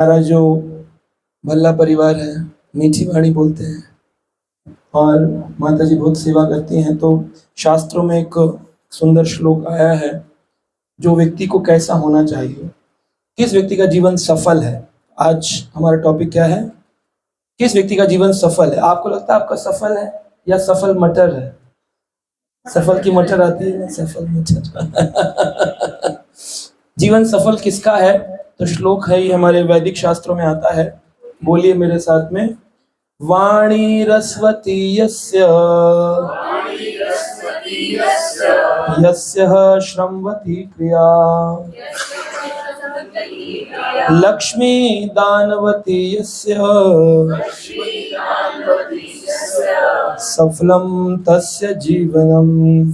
हमारा जो भल्ला परिवार है, मीठी वाणी बोलते हैं और माता जी बहुत सेवा करती हैं। तो शास्त्रों में एक सुंदर श्लोक आया है, जो व्यक्ति को कैसा होना चाहिए, किस व्यक्ति का जीवन सफल है। आज हमारा टॉपिक क्या है? किस व्यक्ति का जीवन सफल है? आपको लगता है आपका सफल है या सफल मटर है? सफल की मटर आती है, सफल मटर। जीवन सफल किसका है? तो श्लोक है, ये हमारे वैदिक शास्त्रों में आता है। बोलिए मेरे साथ में, वाणी रस्वती यस्य यस्य श्रम्वती क्रिया, लक्ष्मी दानवती यस्य सफलम तस्य जीवनम।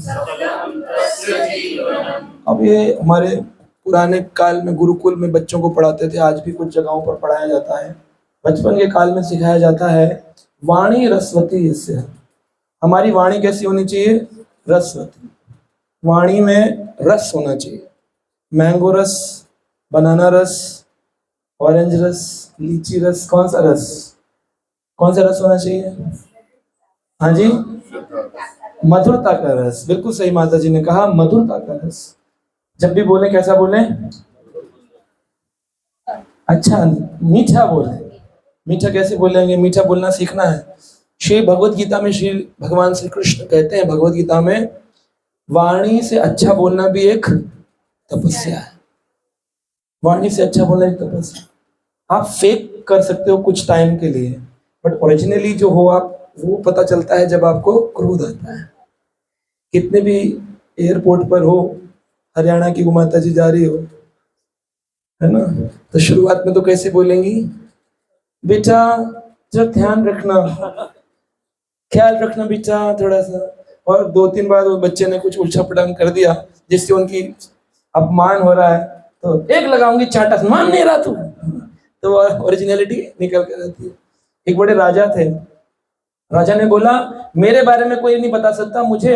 अब ये हमारे पुराने काल में गुरुकुल में बच्चों को पढ़ाते थे, आज भी कुछ जगहों पर पढ़ाया जाता है। बचपन के काल में सिखाया जाता है, वाणी रसवती यस्य। हमारी वाणी कैसी होनी चाहिए? रसवती। वाणी में रस होना चाहिए। मैंगो रस, बनाना रस, ऑरेंज रस, लीची रस, कौन सा रस? कौन सा रस होना चाहिए? हाँ जी, मधुरता का रस। बिल्कुल सही, माता जी ने कहा मधुरता का रस। जब भी बोले कैसा बोले? अच्छा, मीठा बोले। मीठा कैसे बोलेंगे? मीठा बोलना सीखना है। श्री भगवत गीता में श्री भगवान श्री कृष्ण कहते हैं, भगवत गीता में, वाणी से अच्छा बोलना भी एक तपस्या है। वाणी से अच्छा बोलना एक तपस्या। आप फेक कर सकते हो कुछ टाइम के लिए, बट ओरिजिनली जो हो आप, वो पता चलता है जब आपको क्रोध आता है। कितने भी एयरपोर्ट पर हो, हरियाणा की वो माता जी जा रही हो, है ना, तो शुरुआत में तो कैसे बोलेंगी? बेटा जरा ध्यान रखना, ख्याल रखना बेटा थोड़ा सा। और 2-3 बार वो बच्चे ने कुछ उल्टा पटांग कर दिया जिससे उनकी अपमान हो रहा है, तो एक लगाऊंगी चाटा, मान नहीं रहा तू, तो ओरिजिनलिटी निकल कर आती है। एक बड़े राजा थे, राजा ने बोला, मेरे बारे में कोई नहीं बता सकता, मुझे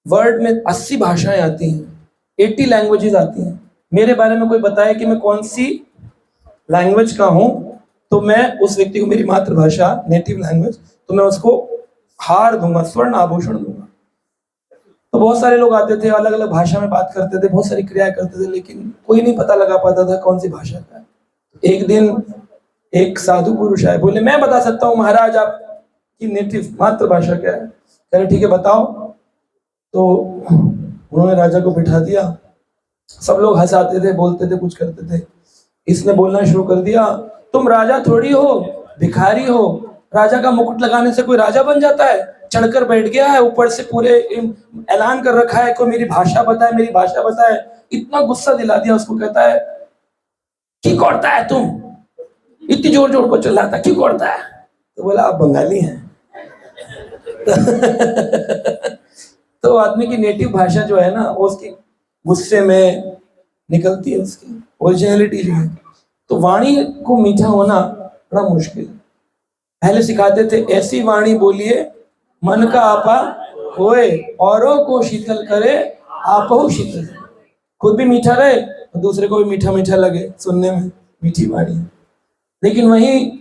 वर्ल्ड में 80 भाषाएं आती हैं, 80 लैंग्वेजेस आती हैं। मेरे बारे में कोई बताए कि मैं कौन सी लैंग्वेज का हूं, तो मैं उस व्यक्ति को, मेरी मातृभाषा, नेटिव लैंग्वेज, तो मैं उसको हार दूंगा, स्वर्ण आभूषण दूंगा। तो बहुत सारे लोग आते थे, अलग अलग भाषा में बात करते थे, बहुत सारी क्रियाएं करते थे, लेकिन कोई नहीं पता लगा पाता था कौन सी भाषा का है। एक दिन एक साधु पुरुष आए, बोले मैं बता सकता हूँ महाराज आपकी नेटिव मातृभाषा क्या है। कह रहे ठीक है बताओ। तो उन्होंने राजा को बिठा दिया। सब लोग हंसाते थे, बोलते थे, कुछ करते थे। इसने बोलना शुरू कर दिया, तुम राजा थोड़ी हो, भिखारी हो। राजा का मुकुट लगाने से कोई राजा बन जाता है? चढ़कर बैठ गया है, ऊपर से पूरे ऐलान कर रखा है, कोई मेरी भाषा बताए, मेरी भाषा बताए। इतना गुस्सा दिला दिया उसको। कहता है क्यों करता है तुम, इतनी जोर जोर को चिल्लाता क्यों करता है? तो बोला आप बंगाली हैं। तो आदमी की नेटिव भाषा जो है ना, वो उसकी गुस्से में निकलती है, उसकी ओरिजिनलिटी जो है। तो वाणी को मीठा होना बड़ा मुश्किल है। पहले सिखाते थे, ऐसी वाणी बोलिए मन का आपा होए, औरों को शीतल करे आपहु शीतल। खुद भी मीठा रहे और दूसरे को भी मीठा मीठा लगे, सुनने में मीठी वाणी है। लेकिन वही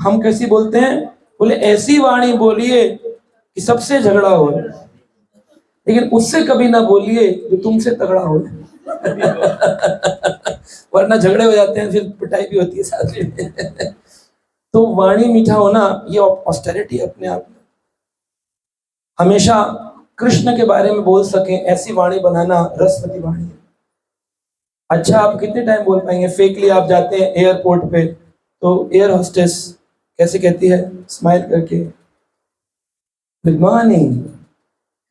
हम कैसी बोलते हैं? बोले ऐसी वाणी बोलिए कि सबसे झगड़ा हो, लेकिन उससे कभी ना बोलिए जो तुमसे तगड़ा हो। वरना झगड़े हो जाते हैं, फिर पिटाई भी होती है साथ में। तो वाणी मीठा होना ये ऑस्टेरिटी अपने आप में। हमेशा कृष्ण के बारे में बोल सकें, ऐसी वाणी बनाना रसवती वाणी है। अच्छा, आप कितने टाइम बोल पाएंगे? फेकली आप जाते हैं एयरपोर्ट पे, तो एयर होस्टेस कैसे कहती है? स्माइल करके, good morning,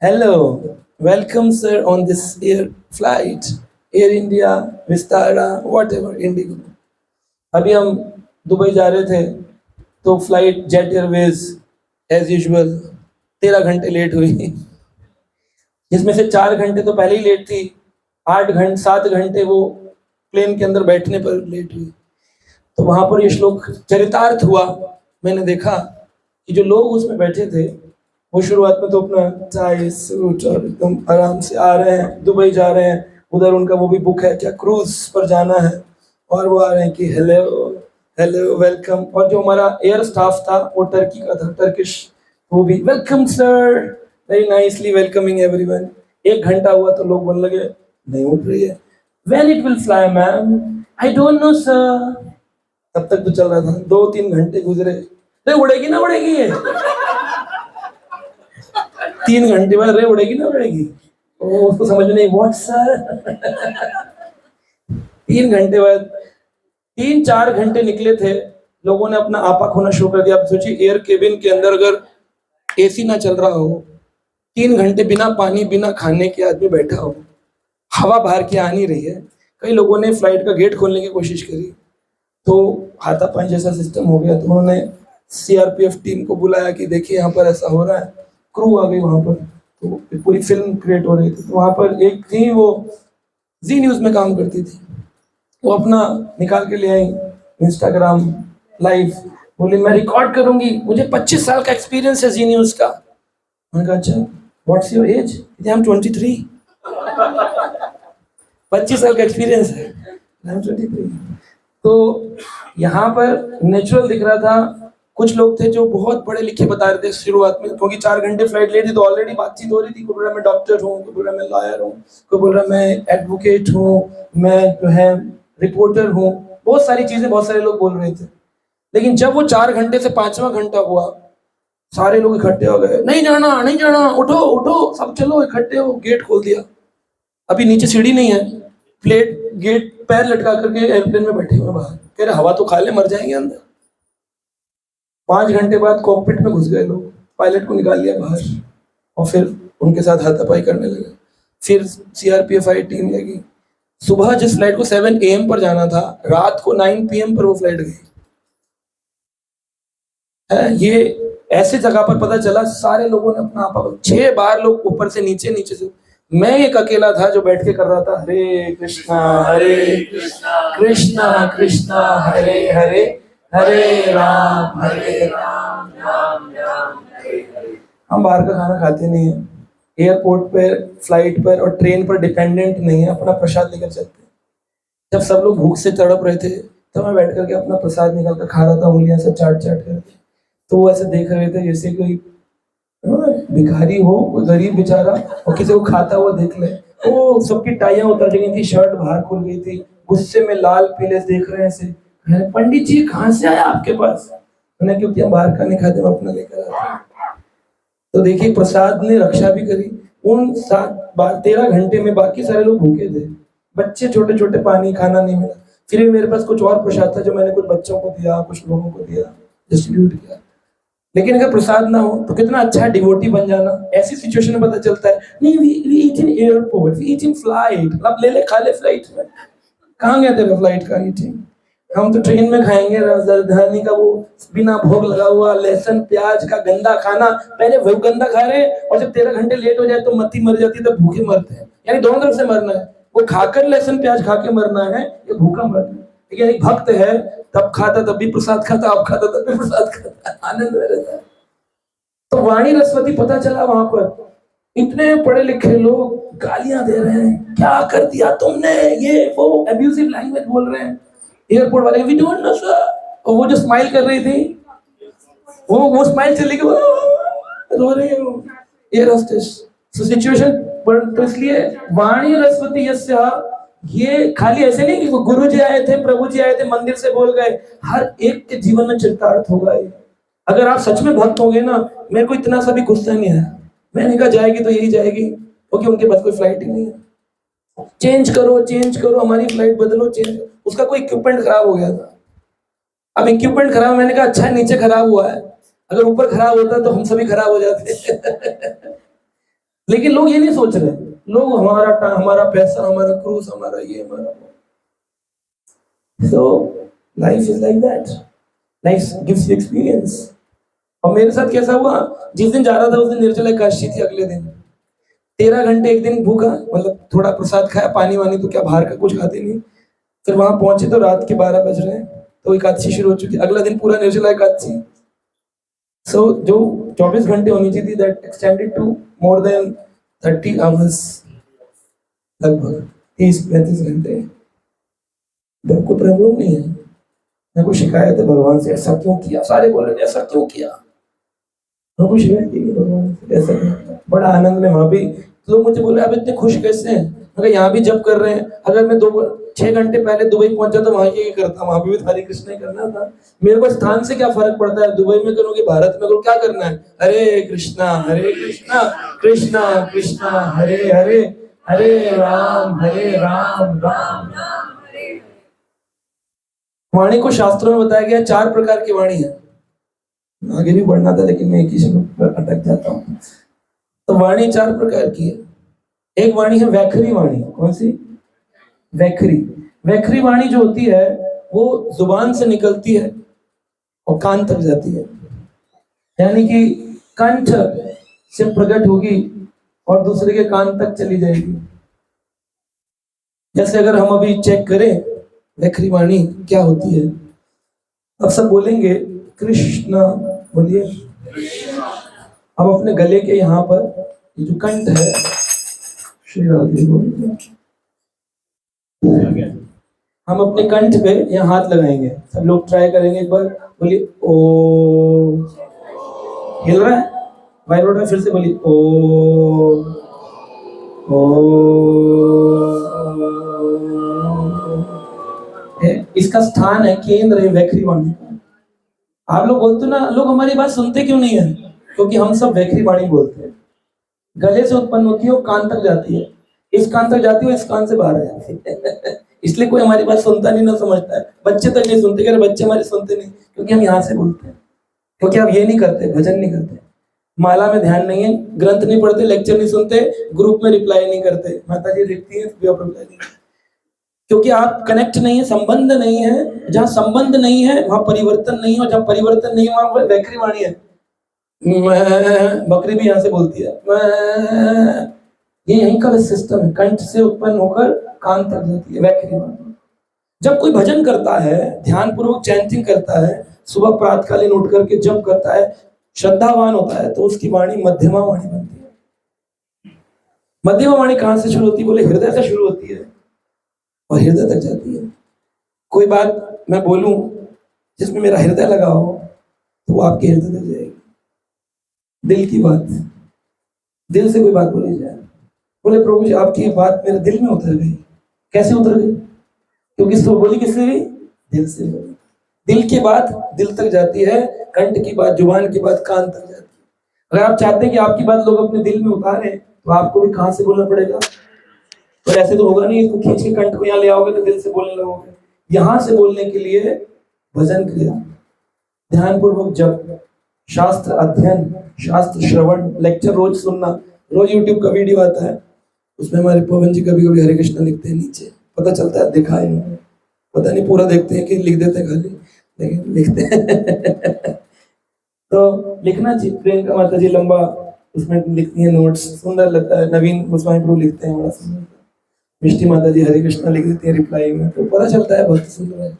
hello, welcome sir on this air flight, air India, Vistara, whatever, IndiGo. अभी हम दुबई जा रहे थे, तो flight Jet Airways as usual 13 घंटे लेट हुई, जिसमें से 4 घंटे तो पहले ही लेट थी, 7 घंटे वो प्लेन के अंदर बैठने पर लेट हुई। तो वहां पर ये श्लोक चरितार्थ हुआ। मैंने देखा कि जो लोग उसमें बैठे थे, वो शुरुआत में तो अपना चाय सूट और एकदम आराम से आ रहे हैं, दुबई जा रहे हैं, उधर उनका वो भी बुक है क्या, क्रूज पर जाना है, और वो आ रहे हैं कि हेलो हेलो वेलकम। और जो हमारा एयर स्टाफ था वो टर्की का था, टर्किश, वो भी welcome sir, very nicely welcoming everyone. 1 घंटा हुआ तो लोग बोलने लगे नहीं उठ रही है। When it will fly ma'am, I don't know sir. तब तक तो चल रहा था, 2-3 घंटे गुजरे, नहीं उड़ेगी ना उड़ेगी ये। 3 घंटे बाद रे उड़ेगी ना उड़ेगी, उसको समझ में नहीं, व्हाट सर। 3 घंटे बाद, 3-4 घंटे निकले थे, लोगों ने अपना आपा खोना शुरू कर दिया। आप सोचिए एयर केबिन के अंदर अगर एसी ना चल रहा हो, 3 घंटे बिना पानी बिना खाने के आदमी बैठा हो, हवा बाहर की आ नहीं रही है। कई लोगों ने फ्लाइट का गेट खोलने की कोशिश करी तो हाथापाई जैसा सिस्टम हो गया, तो उन्होंने सीआरपीएफ टीम को बुलाया कि देखिए यहाँ पर ऐसा हो रहा है। क्रू आ गई वहां पर, तो पूरी फिल्म क्रिएट हो रही थी। तो वहां पर एक थी, वो जी न्यूज में काम करती थी, वो अपना निकाल के ले आई इंस्टाग्राम लाइव, बोली मैं रिकॉर्ड करूंगी, मुझे 25 साल का एक्सपीरियंस है जी न्यूज का। मैंने कहा अच्छा what's your age? I am 23। 25 साल का एक्सपीरियंस है, आई एम 23। तो यहाँ पर नेचुरल दिख रहा था। कुछ लोग थे जो बहुत पढ़े लिखे बता रहे थे शुरुआत में, क्योंकि 4 घंटे फ्लाइट लेट थी तो ऑलरेडी बातचीत हो रही थी। कोई बोल रहा मैं डॉक्टर हूँ, कोई बोल रहा मैं लॉयर हूँ, कोई बोल रहा मैं एडवोकेट हूँ, मैं जो है रिपोर्टर हूँ, बहुत सारी चीजें बहुत सारे लोग बोल रहे थे। लेकिन जब वो 4 घंटे से 5वां घंटा हुआ, सारे लोग इकट्ठे हो गए, नहीं जाना नहीं जाना, उठो उठो सब चलो इकट्ठे हो। गेट खोल दिया, अभी नीचे सीढ़ी नहीं है, प्लेट गेट पैर लटका करके एयरप्लेन में बैठे हुए बाहर, कह रहे हवा तो खा ले मर जाएंगे अंदर। 5 घंटे बाद कॉकपिट में घुस गए लोग, पायलट को निकाल लिया बाहर और फिर उनके साथ हाथापाई करने लगे। फिर सीआरपीएफ आई टीम लगी। सुबह जिस फ्लाइट को 7 AM पर जाना था, रात को 9 PM पर वो फ्लाइट गई है। ये ऐसे जगह पर पता चला, सारे लोगों ने अपना आपा, 6 बार लोग ऊपर से नीचे, नीचे से। मैं एक अकेला था जो बैठ के कर रहा था हरे कृष्णा कृष्णा कृष्णा हरे हरे, हरे राम राम राम हरे हरे। हम बाहर का खाना खाते नहीं है, एयरपोर्ट पर, फ्लाइट पर और ट्रेन पर डिपेंडेंट नहीं है, अपना प्रसाद लेकर चलते हैं। जब सब लोग भूख से तड़प रहे थे तो मैं बैठ करके अपना प्रसाद निकाल कर खा रहा था, उंगलियां से चाट चाट करके। तो वो ऐसे देख रहे थे जैसे कोई भिखारी हो, कोई गरीब बेचारा और किसी को खाता हुआ देख ले। वो सबकी टाइयां उतर गई थी, शर्ट बाहर खुल गई थी, गुस्से में लाल पीले देख रहे हैं ऐसे। पंडित जी कहाँ से आया आपके पास? मैंने क्योंकि हम बाहर का नहीं खाते, हम अपना लेकर आते हैं। तो देखिए प्रसाद ने रक्षा भी करी। उन 13 घंटे में बाकी सारे लोग भूखे थे, बच्चे छोटे छोटे, पानी खाना नहीं मिला। फिर भी मेरे पास कुछ और प्रसाद था जो मैंने कुछ बच्चों को दिया, कुछ लोगों को दिया, डिस्ट्रीब्यूट किया। लेकिन अगर प्रसाद ना हो तो कितना अच्छा डिवोटी बन जाना। ऐसी सिचुएशन में पता चलता है नहीं, we eat in airport, we eat in flight. अब ले ले खा ले फ्लाइट में, कहाँ गया तेरा फ्लाइट का ईटिंग? हम तो ट्रेन में खाएंगे राजधानी का वो बिना भोग लगा हुआ लहसुन प्याज का गंदा खाना। पहले वो गंदा खा रहे हैं और जब 13 घंटे लेट हो जाए तो मत्ती मर जाती है, तो भूखे मरते हैं। यानी दोनों तरफ से मरना है, वो खाकर लहसुन प्याज खा के मरना है, ये भूखा मरना है। लेकिन एक भक्त है, तब खाता तब भी प्रसाद खाता, अब खाता तब भी प्रसाद खाता, आनंद में रहता है। तो वाणी रसवती पता चला वहां पर इतने पढ़े लिखे लोग गालियां दे रहे हैं, क्या कर दिया तुमने, ये वो अब्यूजिव लैंग्वेज बोल रहे हैं। एयरपोर्ट वाले वी डोंट नो सर, और वो जो स्माइल कर रही थी, वो स्माइल चली गई, रो रही है वो एयर होस्टेस। सो सिचुएशन पर, तो इसलिए वाणी रसवती यस्या, ये खाली ऐसे नहीं कि गुरु जी आए थे, प्रभु जी आए थे, मंदिर से बोल गए। हर एक के जीवन में चरितार्थ होगा ये। अगर आप सच में भक्त होंगे ना, मेरे को इतना सा भी गुस्सा नहीं है। मैंने कहा जाएगी तो यही जाएगी, क्योंकि उनके पास कोई फ्लाइट ही नहीं है। चेंज करो, हमारी फ्लाइट बदलो, चेंज। उसका कोई इक्विपमेंट खराब हो गया था। अब इक्विपमेंट खराब, मैंने कहा अच्छा नीचे खराब हुआ है, अगर ऊपर खराब होता तो हम सभी खराब हो जाते। लेकिन लोग ये नहीं सोच रहे, लोग हमारा पैसा, हमारा क्रूज, हमारा ये, हमारा वो। So life is like that, life gives you experience. और मेरे साथ कैसा हुआ, जिस दिन जा रहा था उस दिन निर्जला एकादशी थी। अगले दिन 13 घंटे एक दिन भूखा, मतलब थोड़ा प्रसाद खाया, पानी वानी तो क्या बाहर का कुछ खाते नहीं। फिर वहां पहुंचे तो रात के 12 बज रहे हैं, तो एकादशी शुरू हो चुकी। अगला दिन पूरा निर्जला एकादशी। सो जो 24 घंटे होनी चाहिए थी, that extended to more than 30 hours, लगभग 30-35 घंटे। कोई प्रॉब्लम नहीं है, मैं कोई शिकायत है भगवान से, ऐसा क्यों किया, सारे बोल रहे ऐसा क्यों किया, मैं कोई शिकायत की नहीं भगवान से, ऐसा क्यों। बड़ा आनंद में वहां भी लोग मुझे बोले आप इतने खुश कैसे हैं, मगर यहाँ भी जब कर रहे हैं, अगर मैं 6 घंटे पहले दुबई पहुंचा तो वहां ये करता, वहां भी हरे कृष्ण ही करना था। मेरे को स्थान से क्या फर्क पड़ता है, दुबई में करूँ कि भारत में करूँ, क्या करना है, हरे कृष्णा कृष्णा कृष्णा हरे हरे, हरे राम राम राम। वाणी को शास्त्रों में बताया गया 4 प्रकार की वाणी है, आगे भी बढ़ना था लेकिन मैं एक ही शब्द पर अटक जाता हूँ। तो वाणी 4 प्रकार की है। एक वाणी है वैखरी वाणी। कौन सी? वैखरी। वैखरी वाणी जो होती है वो जुबान से निकलती है और कान तक जाती है, यानी कि कंठ से प्रकट होगी और दूसरे के कान तक चली जाएगी। जैसे अगर हम अभी चेक करें वैखरी वाणी क्या होती है, अब सब बोलेंगे कृष्ण, बोलिए। अब अपने गले के यहाँ पर ये जो कंठ है, श्री राधे बोलिए, हम अपने कंठ पे यहाँ हाथ लगाएंगे, सब लोग ट्राई करेंगे एक बार, बोलिए ओ, हिल रहा है, वाइब्रेट है, फिर से बोलिए ओ, इसका स्थान है, केंद्र है वैखरी वाणी का। आप लोग बोलते ना, लोग हमारी बात सुनते क्यों नहीं है, क्योंकि हम सब वैखरी वाणी बोलते हैं। गले से उत्पन्न होती है और कान तक जाती है, इस कान तक जाती है, इस कान से बाहर आ जाती है। इसलिए कोई हमारी बात सुनता नहीं, ना समझता है, बच्चे तक नहीं सुनते, कह बच्चे हमारे सुनते नहीं, क्योंकि हम यहाँ से बोलते हैं, क्योंकि आप ये नहीं करते, भजन नहीं करते, माला में ध्यान नहीं है, ग्रंथ नहीं पढ़ते, लेक्चर नहीं सुनते, ग्रुप में रिप्लाई नहीं करते, माता जी लिखती है तो रिप्लाई नहीं, क्योंकि आप कनेक्ट नहीं है, संबंध नहीं है। जहाँ संबंध नहीं है वहां परिवर्तन नहीं है, और जहाँ परिवर्तन नहीं है वहां वैखरी वाणी है। बकरी भी यहाँ से बोलती है, ये यहीं का सिस्टम है, कंठ से उत्पन्न होकर कान तक जाती है वैखरी वाणी। जब कोई भजन करता है, ध्यान पूर्वक चैंटिंग करता है, सुबह प्रातकालीन उठ करके जब करता है, श्रद्धावान होता है, तो उसकी वाणी मध्यमा वाणी बनती है। मध्यमा वाणी कहां से शुरू होती है, बोले हृदय से शुरू होती है और हृदय तक जाती है। कोई बात मैं बोलूं जिसमें मेरा हृदय लगा हो तो वो आपके हृदय तक जाएगी। दिल की बात, दिल से कोई बात बोली जाए, बोले प्रभु जी आपकी बात मेरे दिल में उतर गई। कैसे उतर गई? क्योंकि तो बोली किससे गई? दिल से बोली। दिल की बात दिल तक जाती है, कंठ की बात, जुबान की बात कान तक जाती है। अगर आप चाहते हैं कि आपकी बात लोग अपने दिल में उतारें तो आपको भी कहां से बोलना पड़ेगा? और ऐसे तो होगा नहीं, इसको खींच के कंठ को यहाँ ले आओगे तो दिल से बोलने लगोगे। यहां से बोलने के लिए भजन क्रिया, ध्यान पूर्वक जप, शास्त्र अध्ययन, शास्त्र श्रवण, लेक्चर रोज सुनना। रोज यूट्यूब का वीडियो आता है, उसमें हमारे पवन जी कभी कभी हरे कृष्णा लिखते हैं, नीचे पता चलता है, देखा है इन्होंने, पता नहीं पूरा देखते हैं कि लिख देते हैं खाली, लेकिन लिखते हैं। तो लिखना चाहिए। प्रियंका माता जी लंबा उसमें लिखती है नोट्स, सुंदर लगता है। नवीन गोस्वामी प्रभु लिखते हैं, बड़ा सुंदर। मिष्टी माता जी हरे कृष्णा लिख देती है रिप्लाई में, तो पता चलता है बहुत सुंदर है।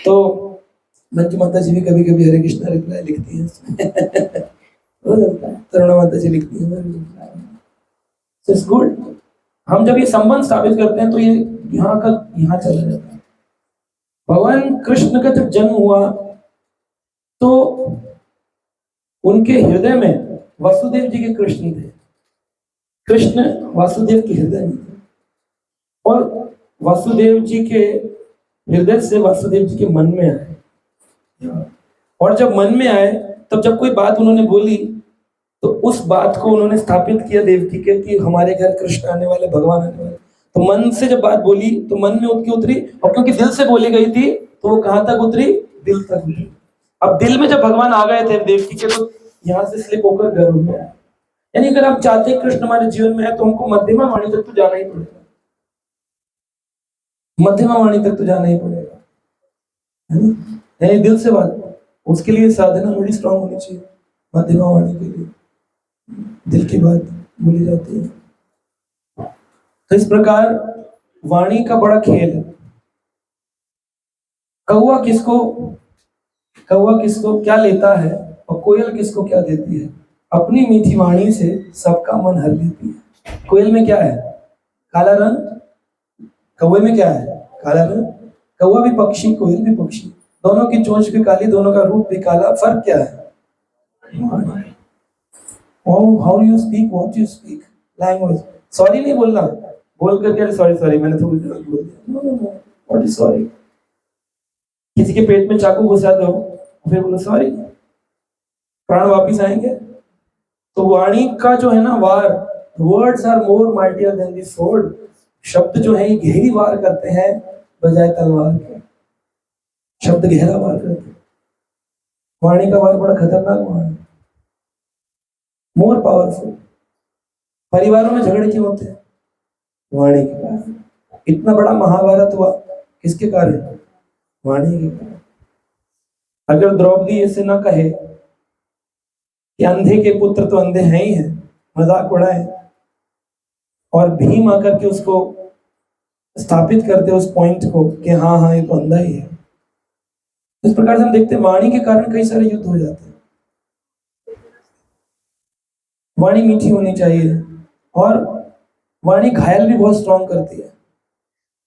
तो मंजू माता जी भी कभी कभी हरे कृष्णा रिप्लाई लिखती है। तरुणा माता जी लिखती है इट्स गुड। हम जब ये संबंध स्थापित करते हैं तो ये यहाँ का यहाँ चला जाता है। भगवान कृष्ण का जब जन्म हुआ तो उनके हृदय में वसुदेव जी के कृष्ण थे। कृष्ण वासुदेव के हृदय में थे और वासुदेव जी के हृदय से वासुदेव जी के मन में आए। और जब मन में आए तब जब कोई बात उन्होंने बोली तो उस बात को उन्होंने स्थापित किया देवकी के कि हमारे घर कृष्ण आने वाले, भगवान आने वाले। तो मन से जब बात बोली तो मन में उनकी उतरी, और क्योंकि दिल से बोली गई थी तो वो कहां तक उतरी? दिल तक उतरी। अब दिल में जब भगवान आ गए थे देवकी के, तो यहाँ से स्लिप होकर गर्भ में आया। यानी अगर आप चाहते हैं कृष्ण हमारे जीवन में है तो हमको मध्यमा वाणी तक तो जाना ही पड़ेगा, मध्यमा वाणी तक तो जाना ही पड़ेगा, है ना? यानी दिल से बात, उसके लिए साधना बड़ी स्ट्रांग होनी चाहिए। मध्यमा वाणी के लिए दिल की बात बोली जाती है। तो इस प्रकार वाणी का बड़ा खेल है। कौवा किसको क्या लेता है और कोयल किसको क्या देती है? अपनी मीठी वाणी से सबका मन हर लेती है। कोयल में क्या है? काला रंग। कौवे में क्या है? काला रंग, कौवा भी पक्षी, कोयल भी पक्षी, दोनों की चोंच भी काली, दोनों का रूप भी काला, फर्क क्या है? How you speak, what you speak, language. Sorry नहीं बोलना, बोल करके सॉरी सॉरी मैंने थोड़ी देर बोल दिया, no no no, what is sorry? किसी के पेट में चाकू घुसा दो फिर बोलो सॉरी, प्राण वापिस आएंगे? तो वाणी का जो है ना वार, words are more mightier than the sword, शब्द जो है ये गहरी वार करते हैं बजाय तलवार के। शब्द गहरा वार करते हैं, वाणी का वार बड़ा खतरनाक वार है, मोर पावरफुल। परिवारों में झगड़े क्यों होते हैं? वाणी के कारण। इतना बड़ा महाभारत हुआ किसके कारण? वाणी के कारण। अगर द्रौपदी ऐसे ना कहे कि अंधे के पुत्र तो अंधे हैं ही हैं, मजाक उड़ाए, और भीम आकर के उसको स्थापित करते उस पॉइंट को कि हाँ हाँ ये तो अंधा ही है। इस प्रकार से हम देखते हैं वाणी के कारण कई सारे युद्ध हो जाते हैं। वाणी मीठी होनी चाहिए, और वाणी घायल भी बहुत स्ट्रांग करती है।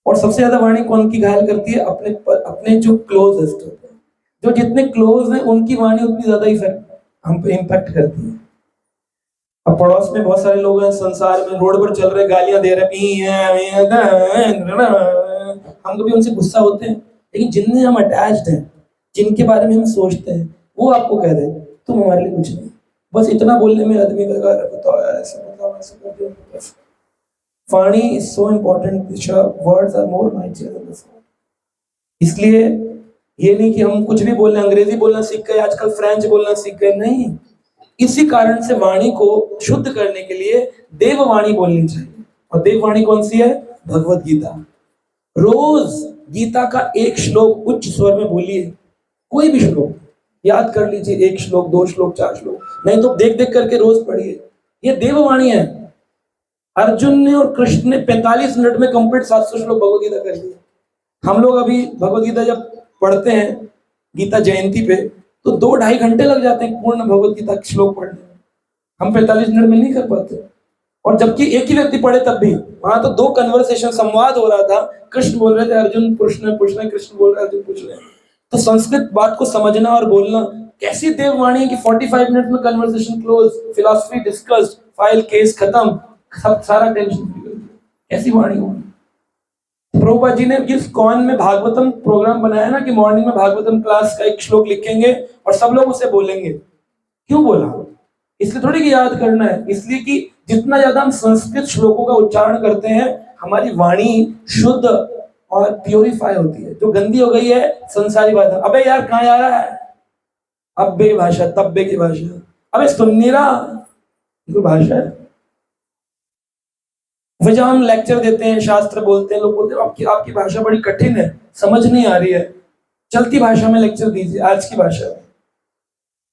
और सबसे ज्यादा वाणी कौन की घायल करती है? अपने जो क्लोजेस्ट होते हैं, जो जितने क्लोज हैं उनकी वाणी उतनी ज्यादा इफेक्ट हम पे इम्पैक्ट करती है। अब पड़ोस में बहुत सारे लोग हैं, संसार में रोड पर चल रहे, गालियां दे रहे, हम कभी उनसे गुस्सा होते हैं? लेकिन जिनसे हम अटैच्ड हैं, जिनके बारे में हम सोचते हैं, वो आपको कह दे तुम हमारे लिए कुछ नहीं, बस इतना बोलने में आदमी का बताओ यार ऐसे बताओ ऐसे कर दो। वाणी is so important, words are more mightier than the sword. इसलिए ये नहीं कि हम कुछ भी बोलने, अंग्रेजी बोलना सीख गए, आजकल फ्रेंच बोलना सीख गए, नहीं। इसी कारण से वाणी को शुद्ध करने के लिए देववाणी बोलनी चाहिए। और देववाणी कौन सी है? भगवत गीता। रोज गीता का एक श्लोक उच्च स्वर में बोलिए, कोई भी श्लोक याद कर लीजिए, 1 श्लोक 2 श्लोक 4 श्लोक, नहीं तो देख देख करके रोज पढ़िए। ये देववाणी है। अर्जुन ने और कृष्ण ने 45 मिनट में कंप्लीट 700 श्लोक भगवत गीता कर दिए। हम लोग अभी भगवत गीता जब पढ़ते हैं गीता जयंती पे, तो 2-2.5 घंटे लग जाते हैं पूर्ण भगवत गीता के श्लोक पढ़ने में। हम 45 मिनट में नहीं कर पाते। और जबकि एक ही व्यक्ति पढ़े तब भी, वहां तो 2 कन्वर्सेशन, संवाद हो रहा था। कृष्ण बोल रहे थे, अर्जुन पूछ रहे, कृष्ण बोल रहे, अर्जुन पूछ रहे। तो संस्कृत बात को समझना और बोलना कैसी देववाणी है कि 45 मिनट में conversation close, philosophy discussed, file case खत्म, सब सारा टेंशन फ्री कर दिया। ऐसी वाणी हो। प्रभुपाद जी ने इस कॉन में भागवतम प्रोग्राम बनाया ना कि मॉर्निंग में भागवतम क्लास का एक श्लोक लिखेंगे और सब लोग उसे बोलेंगे। क्यों बोला? इसलिए थोड़ी कि याद करना है, इसलिए कि जितना ज्यादा हम संस्कृत श्लोकों का उच्चारण करते हैं, हमारी वाणी शुद्ध और प्योरीफाई होती है। जो गंदी हो गई है संसारी बात, अबे यार कहाँ जा रहा है, अब्बे भाषा, तब्बे की भाषा, अबे सुन नहीं रहा, ये भाषा है। फिर जब हम लेक्चर देते हैं, शास्त्र बोलते हैं, लोग बोलते हैं आपकी भाषा बड़ी कठिन है, समझ नहीं आ रही है, चलती भाषा में लेक्चर दीजिए, आज की भाषा में।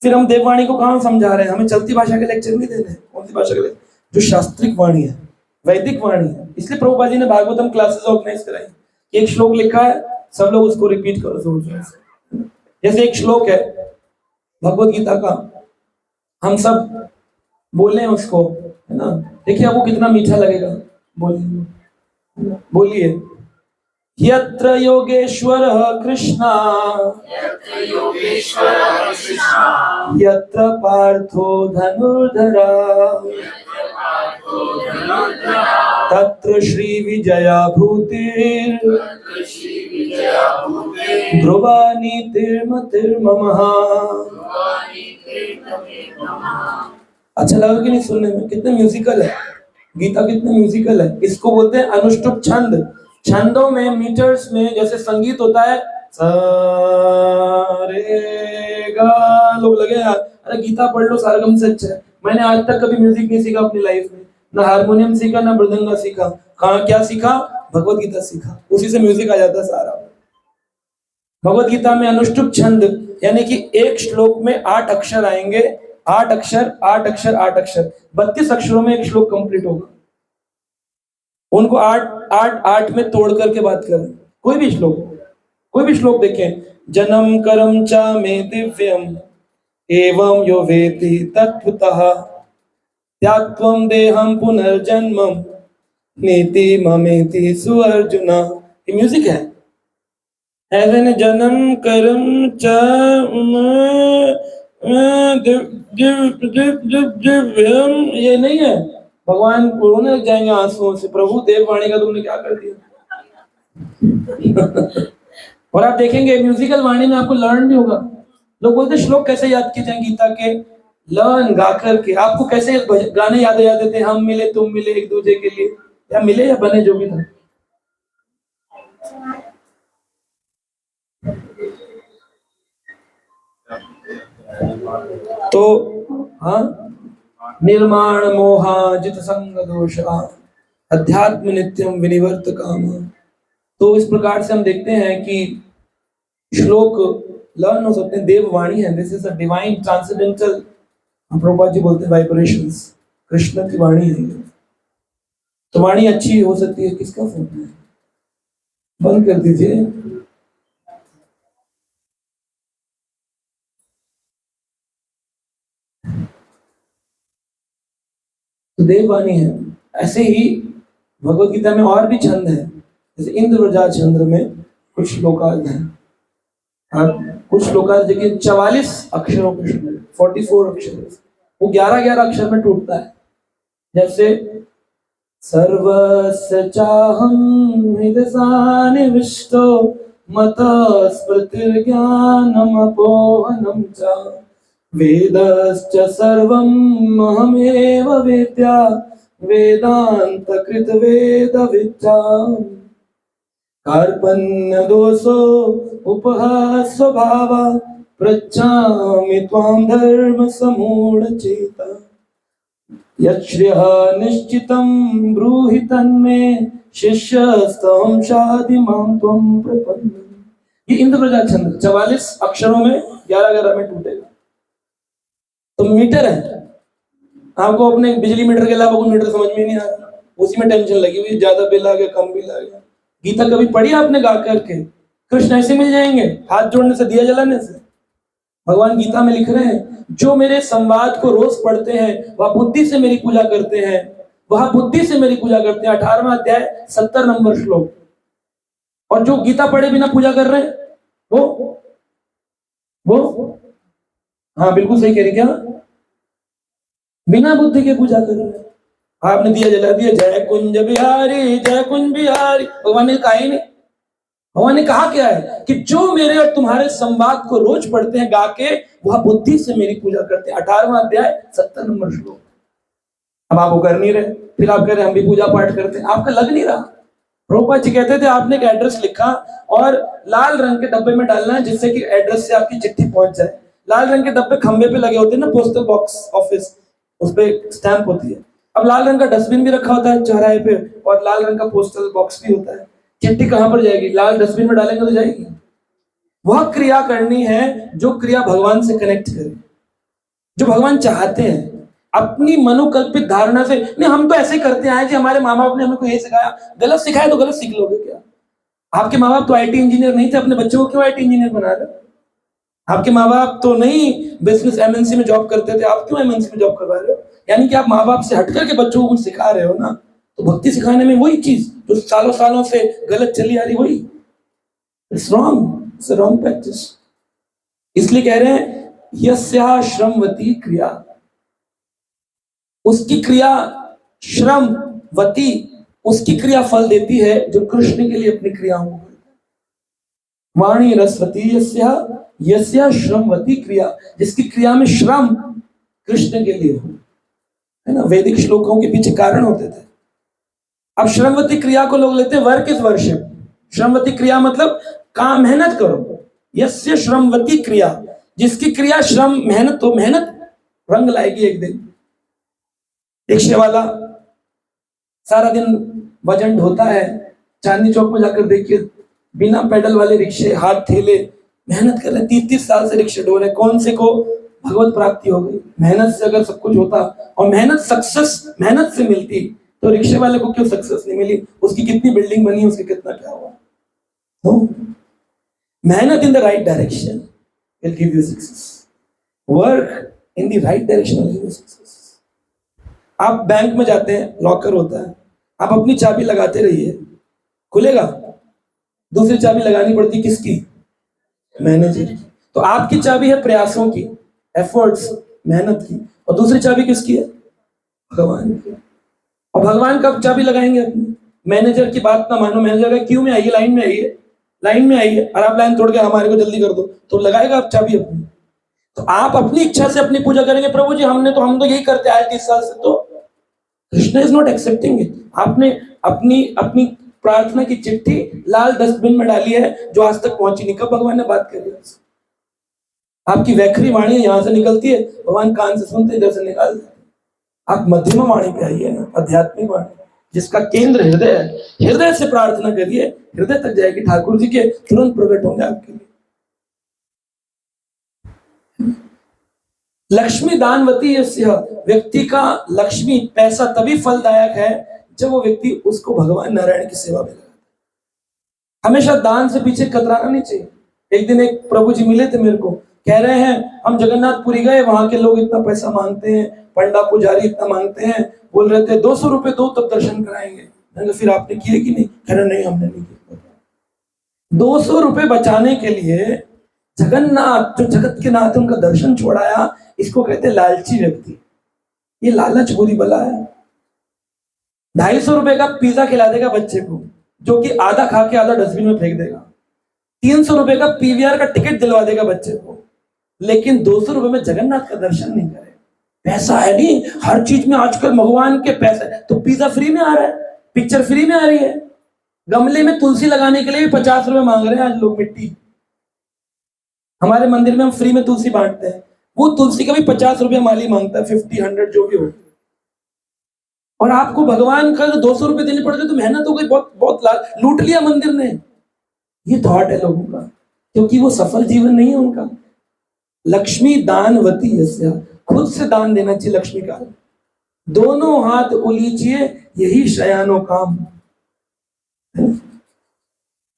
फिर हम देववाणी को कहाँ समझा रहे हैं? हमें चलती भाषा के लेक्चर नहीं देने। कौन सी भाषा के लेक्चर? जो शास्त्रिक वाणी है, वैदिक वाणी है। इसलिए प्रभुपाद जी ने भागवतम क्लासेस ऑर्गेनाइज कराई। एक श्लोक लिखा है, सब लोग उसको रिपीट करो जोर जोर से। जैसे एक श्लोक है भगवत गीता का, हम सब बोले उसको, है ना? देखिए आपको कितना मीठा लगेगा। बोलिए, यत्र योगेश्वरः कृष्णा, यत्र पार्थो धनुर्धरा, तत्र श्री विजया भूतिर् ध्रुवा नीतिर्मतिर्ममः। अच्छा लगा कि नहीं सुनने में? कितने म्यूजिकल है गीता, कितने म्यूजिकल है। इसको बोलते हैं अनुष्टुप छंद। छंदों में, मीटर्स में जैसे संगीत होता है, सा रे गा, लोग लगे यार अरे गीता पढ़ लो, सारगम से अच्छा है। मैंने आज तक कभी म्यूजिक नहीं सीखा अपनी लाइफ में, ना हारमोनियम सीखा, ना मृदंगा सीखा। कहाँ क्या सीखा? भगवत गीता सीखा, उसी से म्यूजिक आ जाता सारा। भगवत गीता में अनुष्टुप छंद यानी कि एक श्लोक में 8 अक्षर आएंगे, 8 अक्षर 8 अक्षर 8 अक्षर, 32 अक्षरों में एक श्लोक कंप्लीट होगा। उनको 8 में तोड़ करके बात करें। कोई भी श्लोक देखें, जन्म कर्म च मे दिव्यम एवं यो वेति तत्वतः त्याक्त्वं देहं पुनर्जन्मं नीति ममेति सुअर्जुन। ये म्यूजिक है। ऐसे ने जन्म कर्म च दिव्यम, ये नहीं है। भगवान रोने लग जाएंगे आंसुओं से, प्रभु देववाणी का तुमने क्या कर दिया। और आप देखेंगे म्यूजिकल वाणी में आपको लर्न भी होगा। लोग बोलते श्लोक कैसे याद किए जाए गीता के, लर्न गा करके। आपको कैसे गाने याद आ जाते थे, हम मिले तुम मिले एक दूसरे के लिए, या मिले या बने जो भी था। तो हाँ, निर्माण मोहाजित संग दोषा अध्यात्म नित्यम विनिवर्त काम। तो इस प्रकार से हम देखते हैं कि श्लोक लर्न हो सकते हैं, देववाणी है, this is a divine transcendental, Prabhupada ji बोलते हैं वाइब्रेशंस, कृष्ण की वाणी है। तो वाणी अच्छी हो सकती है। किसका फोन है, बंद कर दीजिए। तो देववाणी है। ऐसे ही भगवत गीता में और भी छंद है, जैसे इंद्र व्रजा छंद में कुछ श्लोकाज हैं। कुछ श्लोकाज देखिए 44 अक्षरों के श्लोक, 44 अक्षर, वो 11-11 अक्षर में टूटता है। जैसे सर्वस्य चाहं हृदयसानिविष्टो मतः स्मृतिर्ज्ञानमपोहनं च वेदश्च सर्वम् अहमेव वेद्या वेदान्तकृत वेदविद्या कार्पण्य दोषो उपहास स्वभाव पृच्छामि त्वां धर्म समूढ़ चेता यच्छ्रियः निश्चितं ब्रूहि तन्मे शिष्यस्तहं शाधि मां त्वं प्रपन्नम्। ये इंद्र प्रजा छंद 44 अक्षरों में 11-11 में टूटेगा। तो मीटर है, आपको अपने बिजली मीटर के अलावा कोई मीटर समझ में नहीं आ रहा, उसी में टेंशन लगी हुई, ज्यादा बिल आ गया कम बिल आ गया। गीता कभी पढ़ी आपने गा करके? कृष्ण ऐसे मिल जाएंगे हाथ जोड़ने से, दिया जलाने से? भगवान गीता में लिख रहे हैं, जो मेरे संवाद को रोज पढ़ते हैं वह बुद्धि से मेरी पूजा करते हैं, वह बुद्धि से मेरी पूजा करते हैं। 18वां अध्याय 70 नंबर श्लोक। और जो गीता पढ़े बिना पूजा कर रहे हैं वो हाँ बिल्कुल सही कह रही, क्या बिना बुद्धि के पूजा कर रहे हैं। आपने दिया जला दिया, जय कुंज बिहारी जय कुंज बिहारी, भगवान ने कहा ही नहीं। भगवान ने कहा क्या है कि जो मेरे और तुम्हारे संवाद को रोज पढ़ते हैं गा के, वह बुद्धि से मेरी पूजा करते हैं। 18वां अध्याय 70 नंबर श्लोक। अब आप वो कर नहीं रहे, फिर आप कह रहे हम भी पूजा पाठ करते हैं, आपका लग नहीं रहा। प्रभुपाद जी कहते थे आपने एक एड्रेस लिखा और लाल रंग के डब्बे में डालना है, जिससे कि एड्रेस से आपकी चिट्ठी पहुंच जाए। लाल रंग के डब्बे खंबे पे लगे होते हैं ना, पोस्टल बॉक्स ऑफिस, उस पर स्टैंप होती है। अब लाल रंग का डस्टबिन भी रखा होता है चौराहे पे, और लाल रंग का पोस्टल बॉक्स भी होता है। चिट्ठी कहां पर जाएगी? लाल डस्टबिन में डालेंगे तो जाएगी। वह क्रिया करनी है जो क्रिया भगवान से कनेक्ट करे, जो भगवान चाहते हैं। अपनी मनोकल्पित धारणा से नहीं, हम तो ऐसे करते आए जी, हमारे माँ बाप ने हमें को यही सिखाया। गलत सिखाया तो गलत सीख लोगे क्या? आपके माँ बाप तो आईटी इंजीनियर नहीं थे, अपने बच्चों को क्यों आईटी इंजीनियर बना रहे? आपके माँ बाप तो नहीं बिजनेस एमएनसी में जॉब करते थे, आप क्यों एमएनसी में जॉब करवा रहे हो? यानी कि आप माँ बाप से हटकर के बच्चों को कुछ सिखा रहे हो ना। तो भक्ति सिखाने में वही चीज जो सालों सालों से गलत चली आ रही, वही it's wrong, it's wrong practice. इसलिए कह रहे हैं यस्या श्रमवती क्रिया, उसकी क्रिया श्रमवती, उसकी क्रिया फल देती है जो कृष्ण के लिए अपनी क्रियाओं को। वाणी रसवती यस्या, यस्या श्रमवती क्रिया, जिसकी क्रिया में श्रम कृष्ण के लिए हो, है ना। वैदिक श्लोकों के पीछे कारण होते थे। अब श्रमवती क्रिया को लोग लेते हैं वर्क इज वर्शिप। श्रमवती क्रिया मतलब काम, मेहनत करो। यस्य श्रमवती क्रिया, जिसकी क्रिया श्रम मेहनत, तो मेहनत रंग लाएगी एक दिन। रिक्शे वाला सारा दिन वजन ढोता है, चांदनी चौक में जाकर देखिए बिना पेडल वाले रिक्शे, हाथ ठेले, मेहनत कर रहे, 30-30 साल से रिक्शे ढो रहे। कौन से को भगवत प्राप्ति हो गई? मेहनत से अगर सब कुछ होता और मेहनत सक्सेस मेहनत से मिलती, तो रिक्शे वाले को क्यों सक्सेस नहीं मिली? उसकी कितनी बिल्डिंग बनी, उसकी कितना क्या हुआ? तो मेहनत in the right direction will give you success. Work in the right direction will give you success. आप बैंक में जाते हैं, लॉकर होता है, आप अपनी चाबी लगाते रहिए, खुलेगा? दूसरी चाबी लगानी पड़ती किसकी? मैनेजर की। तो आपकी चाबी है प्रयासों की, एफर्ट्स, मेहनत की, और दूसरी चाबी किसकी है? भगवान की। और भगवान कब चाबी लगाएंगे अपनी? मैनेजर की बात ना मानो, मैनेजर का क्यों में आइए, लाइन में आइए, लाइन में आइए, और आप लाइन तोड़ के हमारे को जल्दी कर दो, तो लगाएगा आप चाबी अपनी। तो आप अपनी इच्छा से अपनी पूजा करेंगे, प्रभु जी हम तो यही करते आए 30 साल से, तो Krishna is not accepting it. आपने अपनी अपनी प्रार्थना की चिट्ठी लाल डस्टबिन में डाली है, जो आज तक पहुंची नहीं। कब भगवान ने बात करी? आपकी वैखरी वाणी यहां से निकलती है, भगवान कान से सुनते इधर से निकाल देते। आप मध्यम वाणी पे आइए ना, आध्यात्मिक वाणी जिसका केंद्र हृदय है। हृदय से प्रार्थना करिए, हृदय तक जाएगी ठाकुर जी के, तुरंत प्रकट होंगे आपके लिए। लक्ष्मी दानवती यस्य, व्यक्ति का लक्ष्मी पैसा तभी फलदायक है जब वो व्यक्ति उसको भगवान नारायण की सेवा में लगाता। हमेशा दान से पीछे कतराना नहीं चाहिए। एक दिन एक प्रभु जी मिले थे मेरे को, कह रहे हैं हम जगन्नाथपुरी गए, वहां के लोग इतना पैसा मांगते हैं, पंडा पुजारी इतना मांगते हैं, बोल रहे थे 200 रुपए दो तब दर्शन कराएंगे। मैंने फिर आपने किए कि नहीं? कह रहे नहीं हमने नहीं किया। 200 रुपए बचाने के लिए जगन्नाथ जो जगत के नाथ उनका दर्शन छोड़ाया। इसको कहते हैं लालची व्यक्ति। ये लालच बुरी बला है। 250 रुपए का पिज्जा खिला देगा बच्चे को, जो कि आधा खा के आधा डस्टबिन में फेंक देगा। 300 रुपए का पीवीआर का टिकट दिलवा देगा बच्चे को, लेकिन 200 रुपए में जगन्नाथ का दर्शन नहीं करे। पैसा है नहीं, हर चीज में आजकल भगवान के पैसे। तो पिज्जा फ्री में आ रहा है, पिक्चर फ्री में आ रही है, गमले में तुलसी लगाने के लिए भी 50 रुपए मांग रहे हैं आज लोग। मिट्टी हमारे मंदिर में हम फ्री में तुलसी बांटते हैं, वो तुलसी का भी 50 रुपए माली मांगता है, 50, 100 जो भी हो। और आपको भगवान का 200 रुपए देने पड़ गए तो मेहनत हो गई, बहुत बहुत लूट लिया मंदिर ने। ये थॉट है लोगों का, क्योंकि वो सफल जीवन नहीं है उनका। लक्ष्मी दानवती यस्य, खुद से दान देना चाहिए लक्ष्मी का। दोनों हाथ उलीचिए यही शयानो काम।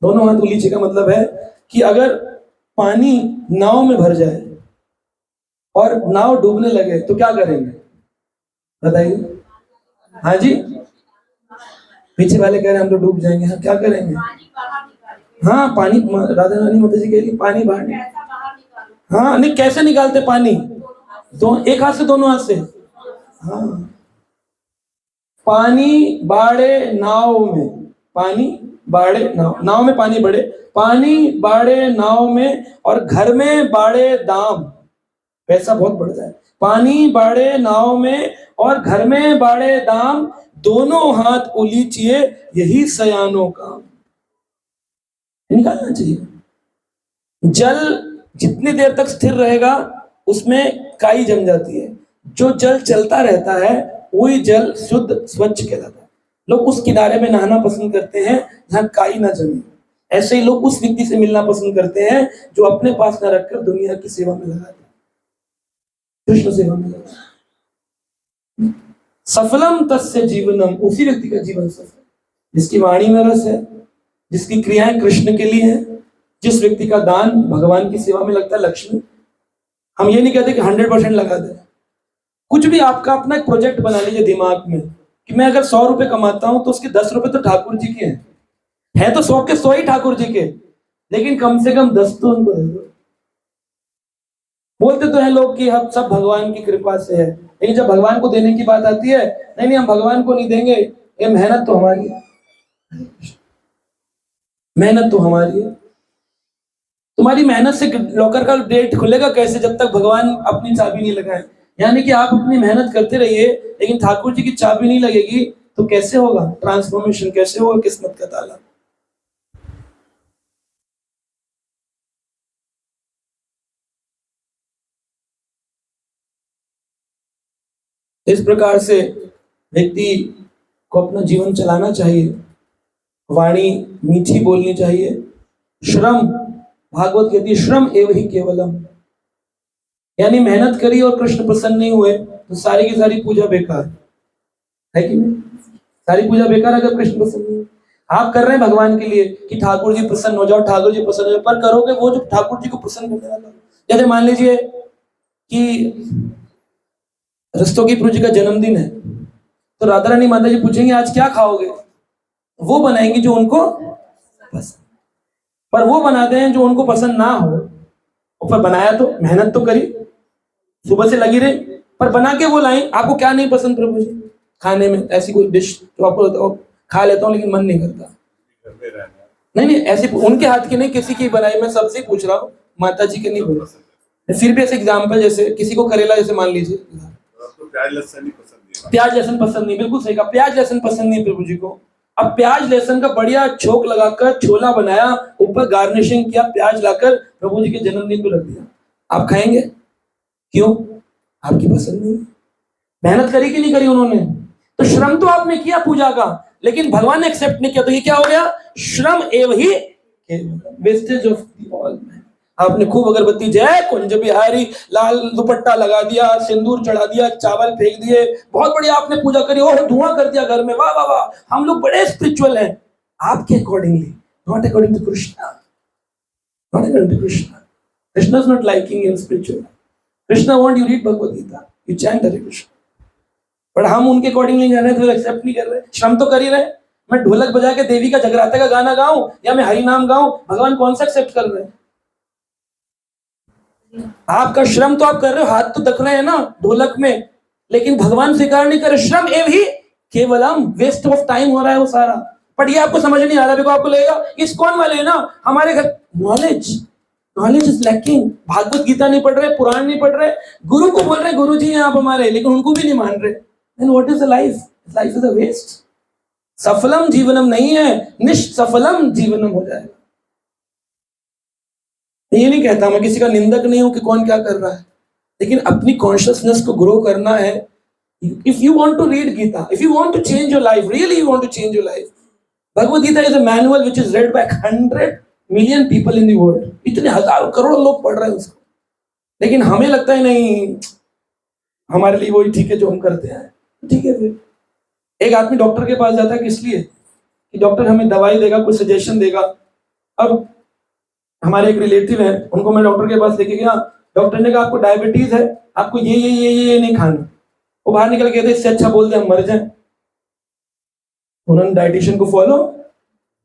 दोनों हाथ उलीचिए का मतलब है कि अगर पानी नाव में भर जाए और नाव डूबने लगे तो क्या करेंगे? बताइए। हाँ जी, पीछे वाले कह रहे हैं हम तो डूब जाएंगे। हाँ, क्या करेंगे? हाँ, पानी, राधा रानी माता जी कह रही पानी बाहर निकालो। हाँ, नहीं कैसे निकालते पानी? एक हाथ से, दोनों हाथ से। हाँ, पानी बाड़े नाव में, पानी बाड़े नाव में पानी बढ़े, पानी बाड़े नाव में, और घर में बाड़े दाम, पैसा बहुत बढ़ जाए। पानी बाड़े नाव में और घर में बाड़े दाम, दोनों हाथ उलीचिए यही सयानों काम। निकालना चाहिए। जल जितनी देर तक स्थिर रहेगा उसमें काई जम जाती है। जो जल चलता रहता है वही जल शुद्ध स्वच्छ कहलाता है। लोग उस किनारे में नहाना पसंद करते हैं जहां काई ना जमे। ऐसे ही लोग उस व्यक्ति से मिलना पसंद करते हैं जो अपने पास न रखकर दुनिया की सेवा में लगा दे, कृष्ण सेवा में लगा। सफलम तस्य जीवनम, उसी व्यक्ति का जीवन सफल जिसकी वाणी में रस है, जिसकी क्रियाएं कृष्ण के लिए है, जिस व्यक्ति का दान भगवान की सेवा में लगता है। लक्ष्मी, हम ये नहीं कहते कि 100% लगा दे। कुछ भी आपका अपना एक प्रोजेक्ट बना लीजिए दिमाग में कि मैं अगर 100 रुपए कमाता हूं तो उसके 10 रुपए तो ठाकुर जी के हैं। है तो 100 के 100 ही ठाकुर जी के, लेकिन कम से कम 10 तो उनको दे दो। बोलते तो हैं लोग कि हम सब भगवान की कृपा से है, लेकिन जब भगवान को देने की बात आती है, नहीं हम भगवान को नहीं देंगे, ये मेहनत तो हमारी है, मेहनत तो हमारी है। तुम्हारी मेहनत से लॉकर का डेट खुलेगा कैसे जब तक भगवान अपनी चाबी नहीं लगाए? यानी कि आप अपनी मेहनत करते रहिए, लेकिन ठाकुर जी की चाबी नहीं लगेगी तो कैसे होगा ट्रांसफॉर्मेशन, कैसे होगा किस्मत का ताला? इस प्रकार से व्यक्ति को अपना जीवन चलाना चाहिए। वाणी मीठी बोलनी चाहिए। श्रम, भागवत कहती है श्रम एवं ही केवलम, यानी मेहनत करी और कृष्ण प्रसन्न नहीं हुए तो सारी की सारी पूजा बेकार है कि नहीं? सारी पूजा बेकार अगर कृष्ण प्रसन्न नहीं। आप कर रहे हैं भगवान के लिए कि ठाकुर जी प्रसन्न हो जाओ, ठाकुर जी प्रसन्न हो जाओ, पर करोगे वो जो ठाकुर जी को प्रसन्न करने वाला। जैसे मान लीजिए कि रस्तोगी जी का जन्मदिन है, तो राधा रानी माता जी पूछेंगे आज क्या खाओगे? वो बनाएंगे जो उनको पसंद। पर वो बनाते हैं जो उनको पसंद ना हो। पर बनाया तो, मेहनत तो करी, सुबह से लगी रही, पर बना के वो लाई। आपको क्या नहीं पसंद प्रभु जी खाने में? ऐसी कोई डिश जो आपको खा लेता हूँ लेकिन मन नहीं करता? नहीं, ऐसी उनके हाथ की नहीं, किसी की बनाई। मैं सबसे पूछ रहा हूँ, माता जी के नहीं बोल रहा। फिर भी ऐसे एग्जाम्पल, जैसे किसी को करेला जैसे मान लीजिए, प्याज लहसुन पसंद नहीं, बिल्कुल सही कहा, प्याज लहसुन पसंद नहीं प्रभु जी को। अब प्याज लहसुन का बढ़िया छोक लगाकर छोला बनाया, ऊपर गार्निशिंग किया, प्याज लाकर प्रभु जी के जन्मदिन पे रख दिया, आप खाएंगे? क्यों? आपकी पसंद नहीं। मेहनत करी कि नहीं करी उन्होंने? तो श्रम तो आपने किया पूजा का, लेकिन भगवान ने एक्सेप्ट नहीं किया, तो ये क्या हो गया? श्रम एवं ही वेस्टेज ऑफ ऑल। आपने खूब अगरबत्ती, जय कुंज बिहारी, लाल दुपट्टा लगा दिया, सिंदूर चढ़ा दिया, चावल फेंक दिए, बहुत बढ़िया आपने पूजा करी और धुआं कर दिया घर में, वाह वाह वाह, हम लोग बड़े स्पिरिचुअल हैं। आपके accordingly, not according to Krishna, not according to Krishna. Krishna is not liking in spiritual. Krishna want you read Bhagavad Gita, you chant Hare Krishna, but हम उनके अकॉर्डिंगली जा रहे हैं, तो एक्सेप्ट नहीं कर रहे। श्रम तो कर ही रहे। मैं ढोलक बजा के देवी का जगराते का गाना गाऊं या मैं हरि नाम गाऊं, भगवान कौन सा एक्सेप्ट कर रहे हैं? आपका श्रम तो आप कर रहे हो, हाथ तो दख रहे हैं ना ढोलक में, लेकिन भगवान स्वीकार नहीं कर रहे। श्रम एवं ही केवलम, वेस्ट ऑफ टाइम हो रहा है वो सारा। पर ये आपको समझ नहीं आ रहा, देखो आपको लगेगा इस कौन वाले है ना हमारे घर। Knowledge is lacking. Bhagavat Gita नहीं पढ़ रहे, पुराण नहीं पढ़ रहे, गुरु को बोल रहे गुरु जी हैं आप हमारे, लेकिन उनको भी नहीं मान रहे। Then what is the life? Life is a waste. सफलम जीवनम नहीं है, निष्सफलम जीवनम हो जाएगा। ये नहीं कहता, मैं किसी का निंदक नहीं हूं कि कौन क्या कर रहा है, लेकिन अपनी कॉन्शियसनेस को ग्रो करना है। If you want to read Gita, if you want to change your life, really you want to change your life, Bhagavad Gita is a manual which is read by 100 million people in the world. इतने हजारों करोड़ों लोग पढ़ रहे हैं उसको, लेकिन हमें लगता है नहीं, हमारे लिए वही ठीक है जो हम करते हैं। ठीक है, फिर एक आदमी डॉक्टर के पास जाता है किस लिए? कि डॉक्टर हमें दवाई देगा, कोई सजेशन देगा। अब हमारे एक रिलेटिव है, उनको मैं डॉक्टर के पास लेके गया, डॉक्टर ने कहा आपको डायबिटीज है, आपको ये नहीं खाना। वो बाहर निकल गए थे, इससे अच्छा बोलते हम मर जाएं। उन्होंने डाइटिशियन को फॉलो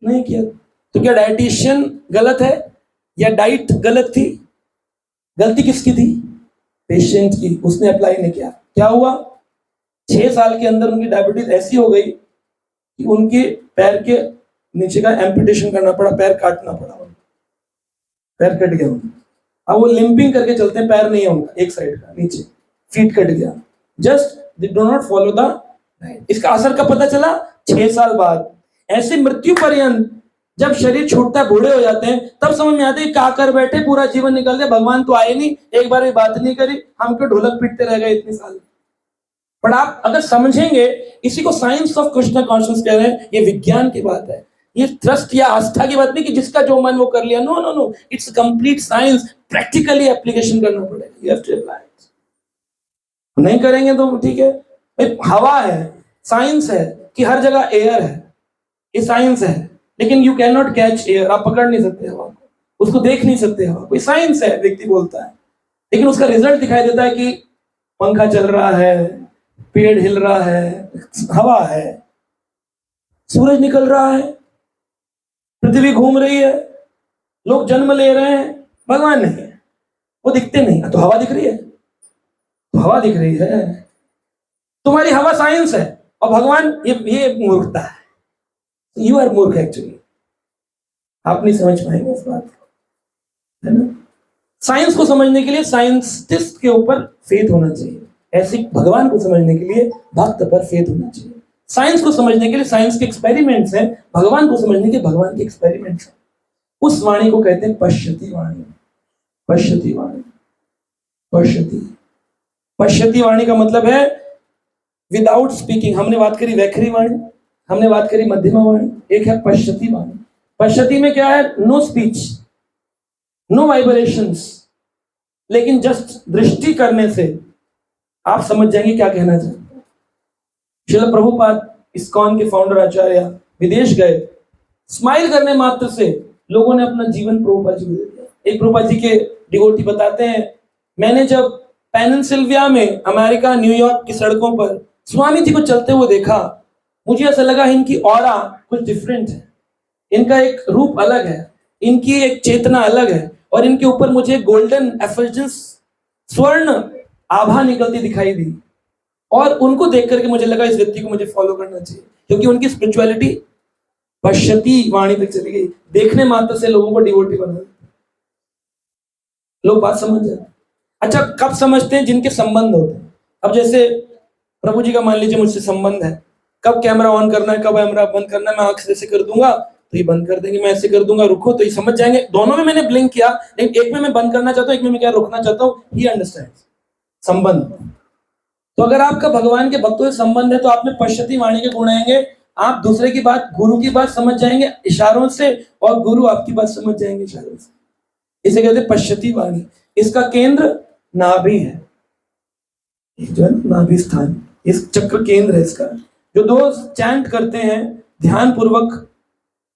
नहीं किया। तो क्या डाइटिशियन गलत है या डाइट गलत थी? गलती किसकी थी? पेशेंट की। उसने अप्लाई नहीं किया, क्या हुआ? 6 साल के अंदर उनकी डायबिटीज ऐसी हो गई कि उनके पैर के नीचे का एम्पुटेशन करना पड़ा, पैर काटना पड़ा, पैर कट गया उनका। अब वो लिंपिंग करके चलते हैं, पैर नहीं है उनका एक साइड का, नीचे फीट कट गया, just they do not follow the diet. इसका असर कब पता चला? 6 साल बाद। ऐसे मृत्यु पर्यंत जब शरीर छूटता है, बूढ़े हो जाते हैं, तब समझ में आते हैं क्या कर बैठे, पूरा जीवन निकल गया, भगवान तो आए नहीं, एक बार भी बात नहीं करी, हम क्यों ढोलक पीटते रह गए इतने साल। पर आप अगर समझेंगे, इसी को साइंस ऑफ कृष्ण कॉन्शियस कह रहे हैं, ये विज्ञान की बात है, ये ट्रस्ट या आस्था की बात नहीं कि जिसका जो मन वो कर लिया। No no no, it's complete science, practically application करना पड़ेगा, you have to apply it. नहीं करेंगे तो ठीक है। हवा है, साइंस है कि हर जगह एयर है, ये साइंस है, लेकिन you can not catch air, आप पकड़ नहीं सकते हवा को, उसको देख नहीं सकते हवा को, साइंस है, व्यक्ति बोलता है, लेकिन उसका रिजल्ट दिखाई देता है कि पंखा चल रहा है, पेड़ हिल रहा है, हवा है, सूरज निकल रहा है, पृथ्वी घूम रही है, लोग जन्म ले रहे हैं, भगवान नहीं है, वो दिखते नहीं। तो हवा दिख रही है, तो हवा दिख रही है, तुम्हारी हवा साइंस है, और भगवान ये मूर्खता है। यू आर मूर्ख एक्चुअली, आप नहीं समझ पाएंगे इस बात को, है ना। साइंस को समझने के लिए साइंटिस्ट के ऊपर फेथ होना चाहिए, ऐसे भगवान को समझने के लिए भक्त पर फेथ होना चाहिए। साइंस को समझने के लिए साइंस के एक्सपेरिमेंट्स हैं, भगवान को समझने के भगवान के एक्सपेरिमेंट्स हैं। उस वाणी को कहते हैं पश्यति वाणी। पश्यति वाणी, पश्यति वाणी का मतलब है विदाउट स्पीकिंग। हमने बात करी वैखरी वाणी, हमने बात करी मध्यमा वाणी, एक है पश्यति वाणी। पश्यति में क्या है? नो स्पीच, नो वाइब्रेशंस, लेकिन जस्ट दृष्टि करने से आप समझ जाएंगे क्या कहना चाहते हैं। श्रील प्रभुपाद इस्कॉन के फाउंडर आचार्य विदेश गए, स्माइल करने मात्र से लोगों ने अपना जीवन प्रभुपाद जी को दे दिया। एक प्रभुपाद जी के डिवोटी बताते हैं, मैंने जब पेनिनसिल्विया में अमेरिका न्यूयॉर्क की सड़कों पर स्वामी जी को चलते हुए देखा, मुझे ऐसा लगा इनकी ऑरा कुछ डिफरेंट है, इनका एक रूप अलग है। इनकी एक चेतना अलग है और इनके ऊपर मुझे गोल्डन एफल्जेंस स्वर्ण आभा निकलती दिखाई दी और उनको देख करके मुझे लगा इस व्यक्ति को मुझे फॉलो करना चाहिए, क्योंकि उनकी स्पिरिचुअलिटी पश्यति वाणी तक चली गई। देखने मात्र से लोगों को डिवोटी बना, लोग बात समझ जाते। अच्छा, कब समझते हैं? जिनके संबंध होते हैं। अब जैसे प्रभु जी का मान लीजिए मुझसे संबंध है, कब कैमरा ऑन करना है, कब कैमरा बंद करना है, मैं आंख से ऐसे कर दूंगा तो ये बंद कर देंगे, मैं ऐसे कर दूंगा रुको तो ये समझ जाएंगे। दोनों में मैंने ब्लिंक किया, लेकिन एक में मैं बंद करना चाहता हूँ, एक में मैं क्या रोकना चाहता हूँ, ही अंडरस्टैंड संबंध। तो अगर आपका भगवान के भक्तों से संबंध है तो आप में पश्यति वाणी के गुण आएंगे, आप दूसरे की बात, गुरु की बात समझ जाएंगे इशारों से और गुरु आपकी बात समझ जाएंगे इशारों से। इसे कहते हैं पश्यति वाणी। इसका केंद्र नाभि है, जो है नाभि स्थान, इस चक्र केंद्र है इसका। जो दो चैंट करते हैं ध्यान पूर्वक,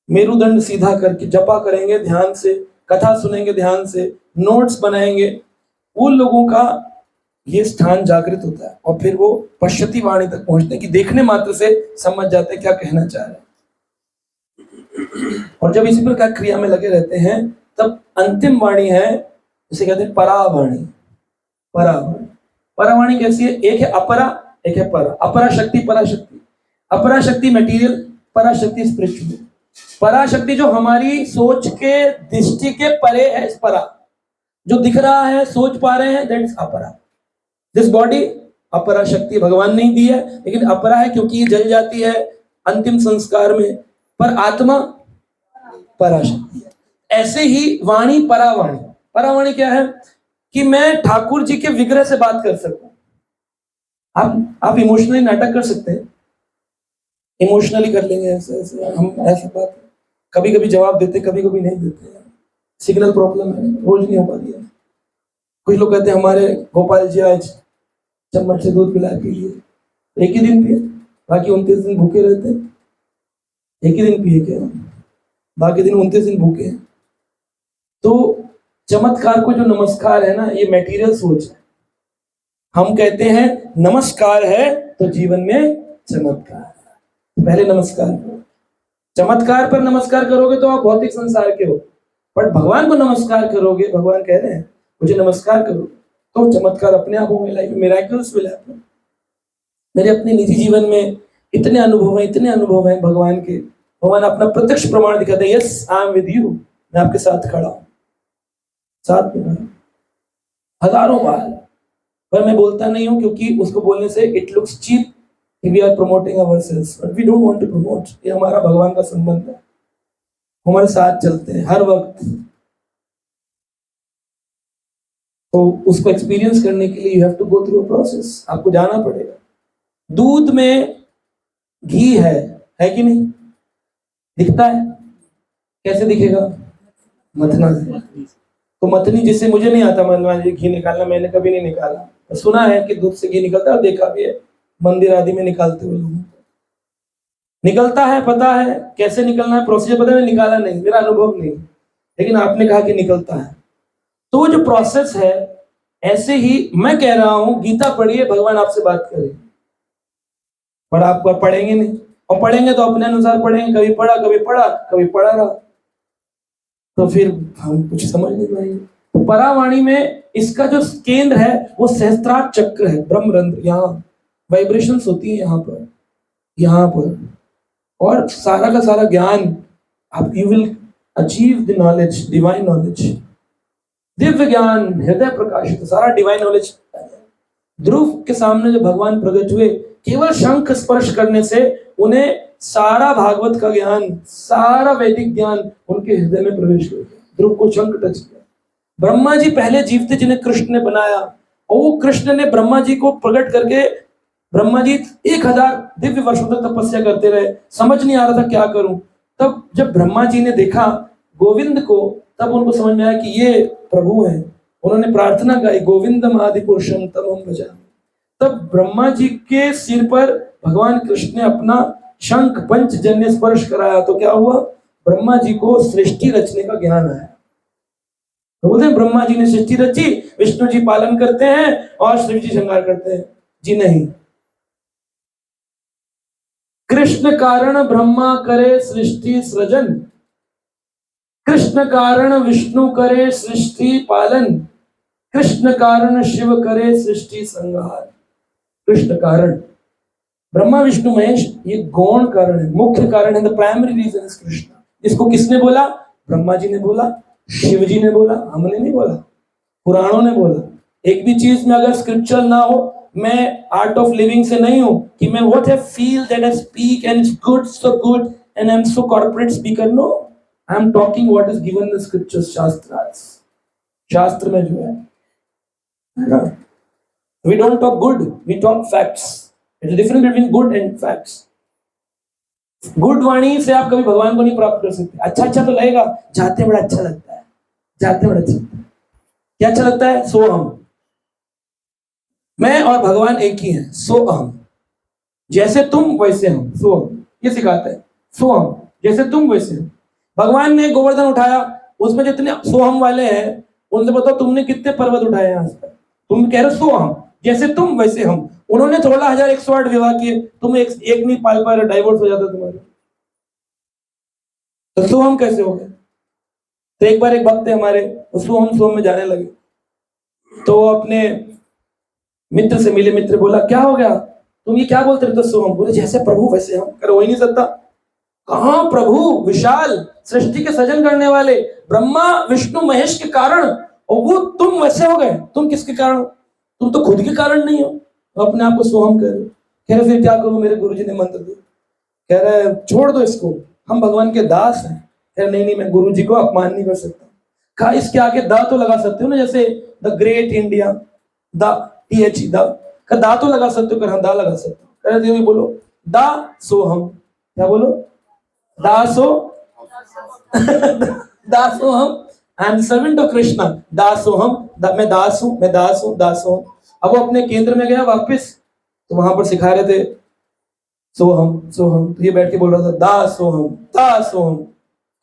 मेरुदंड सीधा करके जपा करेंगे ध्यान से, कथा सुनेंगे ध्यान से, नोट्स बनाएंगे, उन लोगों का ये स्थान जागृत होता है और फिर वो पश्यति वाणी तक पहुंचते हैं कि देखने मात्र से समझ जाते हैं क्या कहना चाह रहे हैं। और जब इसी प्रकार क्रिया में लगे रहते हैं तब अंतिम वाणी है, इसे कहते हैं परावाणी। परावाणी, परावाणी कैसी है? एक है अपरा, एक है परा। अपरा शक्ति, पराशक्ति। अपरा शक्ति मटेरियल, पराशक्ति स्पिरिचुअल। पराशक्ति जो हमारी सोच के दृष्टि के परे है, इस परा जो दिख रहा है, सोच पा रहे हैं, दैट इज अपरा। दिस बॉडी अपरा शक्ति भगवान नहीं दी है, लेकिन अपरा है क्योंकि ये जल जाती है अंतिम संस्कार में। पर आत्मा पराशक्ति है। ऐसे ही वाणी परावाणी। परावाणी क्या है? कि मैं ठाकुर जी के विग्रह से बात कर सकूं। आप इमोशनली नाटक कर सकते हैं, इमोशनली कर लेंगे ऐसे ऐसे, हम ऐसे बात कभी कभी जवाब देते, कभी कभी नहीं देते। सिग्नल प्रॉब्लम है, रोज नहीं हो पा रही है। कुछ लोग कहते हैं हमारे गोपाल जी आज चम्मच से दूध पिला के लिए, एक ही दिन पिए, बाकी 29 दिन भूखे रहते हैं। एक ही दिन पिए क्या, बाकी दिन 29 दिन भूखे हैं। तो चमत्कार को जो नमस्कार है ना, ये मटेरियल सोच है। हम कहते हैं नमस्कार है तो जीवन में चमत्कार। पहले नमस्कार करो। चमत्कार पर नमस्कार करोगे तो आप भौतिक संसार के हो, पर भगवान को नमस्कार करोगे, भगवान कह रहे हैं मुझे नमस्कार करो, तो चमत्कार अपने आप होंगे। लाइफ में मिरेकल्स विल हैपन। मेरे अपने निजी जीवन में इतने अनुभव हैं भगवान के। भगवान अपना प्रत्यक्ष प्रमाण दिखाते हैं, yes I am with you, मैं आपके साथ खड़ा हूं, साथ में खड़ा, हजारों बार। पर मैं बोलता नहीं हूं क्योंकि उसको बोलने से it looks cheap, we are promoting ourselves, but we don't want to promote. ये हमारा भगवान का संबंध है, हमारे साथ चलते हैं हर वक्त। तो उसको एक्सपीरियंस करने के लिए you have to go through a process, आपको जाना पड़ेगा। दूध में घी है कि नहीं? दिखता है, कैसे दिखेगा? मथना से। तो मथनी जिससे, मुझे नहीं आता मान घी निकालना, मैंने कभी नहीं निकाला, तो सुना है कि दूध से घी निकलता है, देखा भी है मंदिर आदि में निकालते हुए लोगों। निकलता है, पता है कैसे निकलना है, प्रोसीजर पता है, निकाला नहीं, मेरा अनुभव नहीं, लेकिन आपने कहा कि निकलता है। तो वो जो प्रोसेस है, ऐसे ही मैं कह रहा हूं गीता पढ़िए, भगवान आपसे बात करे, पर आप पढ़ेंगे नहीं, और पढ़ेंगे तो अपने अनुसार पढ़ेंगे, कभी पढ़ा रहा, तो फिर हम कुछ समझ नहीं पाएंगे। तो परावाणी में इसका जो केंद्र है वो सहस्त्रार चक्र है, ब्रह्मरंध्र। यहाँ वाइब्रेशंस होती है यहाँ पर, और सारा का सारा ज्ञान आप, you will achieve the knowledge, divine knowledge, Divya ज्ञान, हृदय प्रकाशित, सारा डिवाइन नॉलेज। ध्रुव के सामने जो भगवान प्रकट हुए, केवल शंख स्पर्श करने से उन्हें सारा भागवत का ज्ञान, सारा वैदिक ज्ञान उनके हृदय में प्रवेश हो गया। ध्रुव को शंख टच किया। ब्रह्मा जी पहले जीव थे जिन्हें कृष्ण ने बनाया, और वो कृष्ण ने ब्रह्मा जी को प्रकट करके, ब्रह्मा जी 1000 दिव्य वर्षों तक तपस्या करते रहे, समझ नहीं आ रहा था क्या करूं। तब जब ब्रह्मा जी ने देखा गोविंद को, तब उनको समझ में आया कि ये प्रभु हैं। उन्होंने प्रार्थना गाई, गोविंदम आदि पुरुषम तमहम भजामि। तब ब्रह्मा जी के सिर पर भगवान कृष्ण ने अपना शंख पंचजन्य स्पर्श कराया, तो क्या हुआ? ब्रह्मा जी को सृष्टि रचने का ज्ञान आया। तो बोलते हैं ब्रह्मा जी ने सृष्टि रची, विष्णु जी पालन करते हैं और शिव जी श्रृंगार करते हैं। जी नहीं, कृष्ण कारण ब्रह्मा करे सृष्टि सृजन, कृष्ण कारण विष्णु करे सृष्टि पालन, कृष्ण कारण शिव करे सृष्टि संहार। कृष्ण कारण, ब्रह्मा विष्णु महेश ये गौण कारण है, मुख्य कारण है। The primary reason is Krishna. इसको किसने बोला? ब्रह्मा जी ने बोला, शिव जी ने बोला, हमने नहीं बोला, पुराणों ने बोला। एक भी चीज में अगर स्क्रिप्चर ना हो, मैं आर्ट ऑफ लिविंग से नहीं हूं कि मैं what I feel that I speak and it's good, so good and I am so corporate speaker. No, I am talking what is given in the scriptures, शास्त्रास, शास्त्र में जो है ना। We don't talk good, we talk facts. It's difference between good and facts. Good वाणी से आप कभी भगवान को नहीं प्राप्त कर सकते। अच्छा अच्छा तो लगेगा, जाते बड़ा अच्छा लगता है, जाते बड़ा अच्छा लगता है। क्या अच्छा लगता है? सो हम, मैं और भगवान एक ही हैं, सो हम। जैसे तुम वैसे हम, सो हम, ये सिखाता है। सो हम, जैसे तुम वैसे हम। भगवान ने गोवर्धन उठाया, उसमें जितने सो हम वाले हैं उनसे बताओ तुमने कितने पर्वत उठाए हैं आज तक? तुम कह रहे हो सो हम, जैसे तुम वैसे हम। उन्होंने 16,108 विवाह किए, तुम एक नहीं पाल पा रहे, डाइवोर्स हो जाता तुम्हारे। तो सो हम कैसे हो गए? तो एक बार एक भक्त है हमारे, सो हम में जाने लगे, तो वो अपने मित्र से मिले। मित्र बोला क्या हो गया, तुम ये क्या बोलते रहते? सो हम। बोले जैसे प्रभु वैसे हम। कर हो ही नहीं सकता। कहां प्रभु विशाल, सृष्टि के सृजन करने वाले ब्रह्मा विष्णु महेश के कारण, और वो तुम वैसे हो गए? तुम किसके कारण? तुम तो खुद के कारण नहीं हो, अपने आप को सोहम कह रहे हो। कह रहे फिर क्या करूं, मेरे गुरुजी ने मंत्र दिया। कह रहे छोड़ दो इसको, हम भगवान के दास हैं। कह रहे नहीं, मैं गुरुजी को अपमान नहीं कर सकता। कहा इसके आगे दा तो लगा सकते हो ना, जैसे द ग्रेट इंडिया, दा TH दा, दा तो लगा सकते हो। कर हाँ दा लगा सकते हो। कह रहे बोलो दा सो हम। क्या बोलो? दासो दासो हम, I am servant of Krishna. दासो हम, मैं दास हूं, मैं दास हूं, दास हूं। अब वो अपने केंद्र में गया वापस, तो वहां पर सिखा रहे थे सो हम, सो हम। तो ये बैठ के बोल रहा था दासो हम, दासो हम।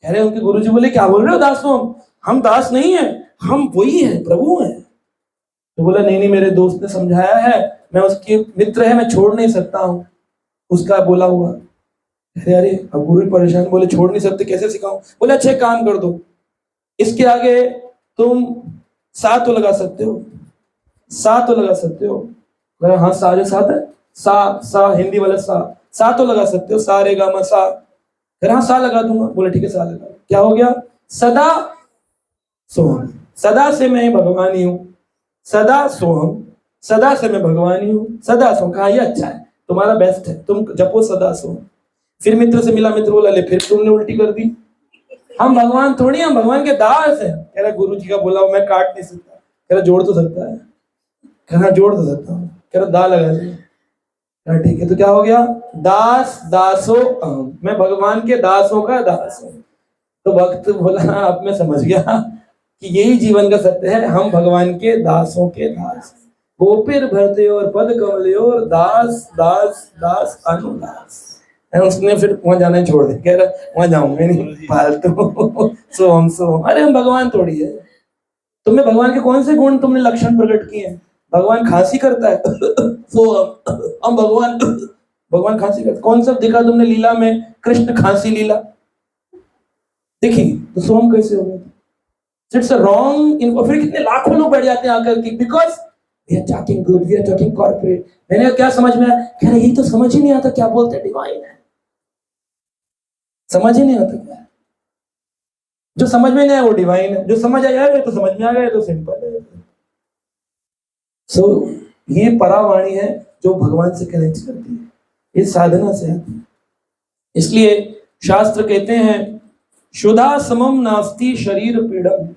कह रहे उनके गुरुजी बोले क्या बोल रहे हो दासो हम दास नहीं है, हम वही है, प्रभु है। तो बोला नहीं नहीं, मेरे दोस्त ने समझाया है, मैं उसके मित्र है, मैं छोड़ नहीं सकता हूँ उसका बोला हुआ। अरे अब गुरु परेशान, बोले छोड़ नहीं सकते, कैसे सिखाऊं? बोले अच्छा काम कर दो, इसके आगे तुम सा तो लगा सकते हो, सा तो लगा सकते हो। बोले हाँ सा जो साथ है, सा हिंदी वाला सा तो लगा सकते हो, सा रे गा मा सा। फिर हाँ सा लगा दूंगा। बोले ठीक है सा लगा। क्या हो गया? सदा सोहम, सदा से मैं भगवान ही हूं, सदा सोहम, सदा से मैं भगवान ही हूं, सदा सोहम। कहा ये अच्छा है, तुम्हारा बेस्ट है, तुम जपो सदा सोहम। फिर मित्र से मिला, मित्र बोला ले फिर तुमने उल्टी कर दी, हम भगवान थोड़ी, हम भगवान के दास हैं। कह रहा गुरु जी का बोला मैं काट नहीं सकता। कह रहा जोड़ तो सकता है। कह रहा जोड़ तो सकता हूँ। कह रहा दा लगा दिया। ठीक है, तो क्या हो गया? दास दासो अहम, मैं भगवान के दासों का दास हूं। तो भक्त बोला अब मैं समझ गया कि यही जीवन का सत्य है, हम भगवान के दासों के दास। गोपिर भरते और पद कमले और दास दास दास अनुदास। उसने फिर वहां जाना छोड़ दे। कह रहा वहां जाऊंगा नहीं, फालतू सो हम। अरे हम भगवान थोड़ी है। तुमने भगवान के कौन से गुण, तुमने लक्षण प्रकट किए हैं? भगवान खांसी करता है सो हम भगवान खांसी करता। कौन सा दिखा तुमने लीला में? कृष्ण खांसी लीला देखी, तो सो हम कैसे हो गए? It's a wrong info. फिर कितने लाखों लोग बैठ जाते हैं आकर के, because we are talking good, we are talking corporate. मैंने क्या समझ में आया? कह रहे यही तो समझ ही नहीं आता क्या बोलते हैं डिवाइन है, समझ ही नहीं आता क्या। जो समझ में नहीं आया वो डिवाइन है, जो समझ आ जाएगा तो समझ में आ गया तो सिंपल है। सो ये परावाणी है जो भगवान से कनेक्ट करती है, ये साधना से आती है। इसलिए शास्त्र कहते हैं शुद्धा समम नास्ति शरीर पीड़म।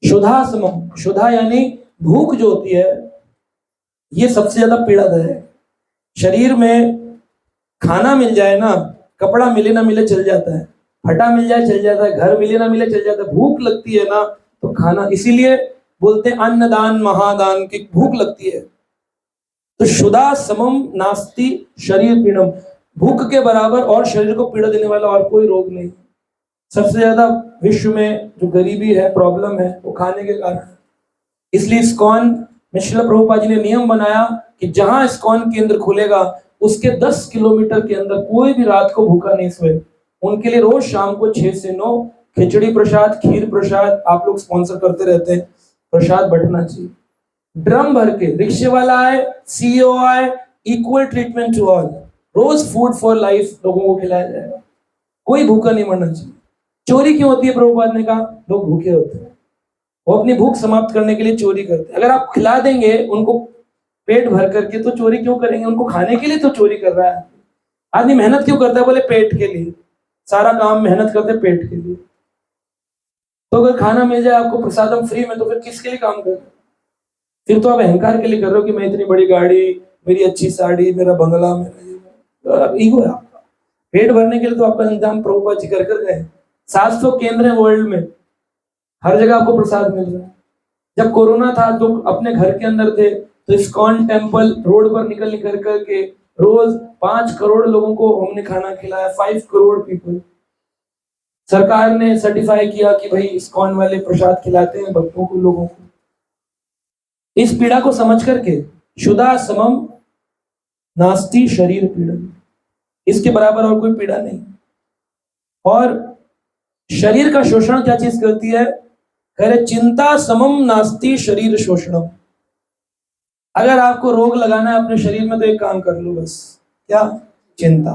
शुद्धा समम, शुद्धा यानी भूख जो होती है, ये सबसे ज्यादा पीड़ादायक है। शरीर में खाना मिल जाए ना, कपड़ा मिले ना मिले चल जाता है, फटा मिल जाए चल जाता है, घर मिले ना मिले चल जाता है। भूख लगती है ना तो खाना, इसीलिए बोलते हैं अन्नदान महादान की, भूख लगती है। तो शुदा समम नास्ति शरीर पीड़म, भूख के बराबर और शरीर को पीड़ा देने वाला और कोई रोग नहीं। सबसे ज्यादा विश्व में जो गरीबी है, प्रॉब्लम है, वो खाने के कारण। इसलिए इस्कॉन में श्रील प्रभुपाद जी ने नियम बनाया कि जहां इस्कॉन केंद्र खुलेगा उसके 10 किलोमीटर के अंदर कोई भी रात को भूखा नहीं सोए। उनके लिए रोज शाम को 6 से 9 खिचड़ी प्रसाद, खीर प्रसाद आप लोग स्पॉन्सर करते रहते हैं, प्रसाद बंटना चाहिए। ड्रम भर के रिक्शे वाला आए, सीईओ आए, इक्वल ट्रीटमेंट टू ऑल। रोज फूड फॉर लाइफ लोगों को खिलाया जाएगा, कोई भूखा नहीं मरना चाहिए। चोरी क्यों होती है? प्रभुपाद ने कहा लोग भूखे होते हैं, वो अपनी भूख समाप्त करने के लिए चोरी करते हैं। अगर आप खिला देंगे उनको पेट भर करके तो चोरी क्यों करेंगे? उनको खाने के लिए तो चोरी कर रहा है आदमी। मेहनत क्यों करता है? बोले पेट के लिए। सारा काम मेहनत करते पेट के लिए। तो अगर खाना मिल जाए आपको प्रसादम फ्री में, तो फिर किसके लिए काम कर रहे हो? फिर तो आप अहंकार के लिए कर रहे हो कि मैं इतनी बड़ी गाड़ी, मेरी अच्छी साड़ी, मेरा बंगला, मेरा ईगो है आपका। पेट भरने के लिए तो आपका इंतजाम प्रभुपाद जी कर गए। 700 केंद्र है वर्ल्ड में, हर जगह आपको प्रसाद मिल रहा है। जब कोरोना था तो अपने घर के अंदर थे, तो इस्कॉन टेम्पल रोड पर निकल निकल करके रोज 5 करोड़ लोगों को हमने खाना खिलाया, 5 करोड़ पीपल। सरकार ने सर्टिफाई किया कि भाई इस्कॉन वाले प्रसाद खिलाते हैं भक्तों को, लोगों को। इस पीड़ा को समझ करके शुदा समम नास्ति शरीर पीड़न, इसके बराबर और कोई पीड़ा नहीं। और शरीर का शोषण क्या चीज करती है? कह रहे चिंता समम नास्ति शरीर शोषणम। अगर आपको रोग लगाना है अपने शरीर में तो एक काम कर लो बस, क्या? चिंता।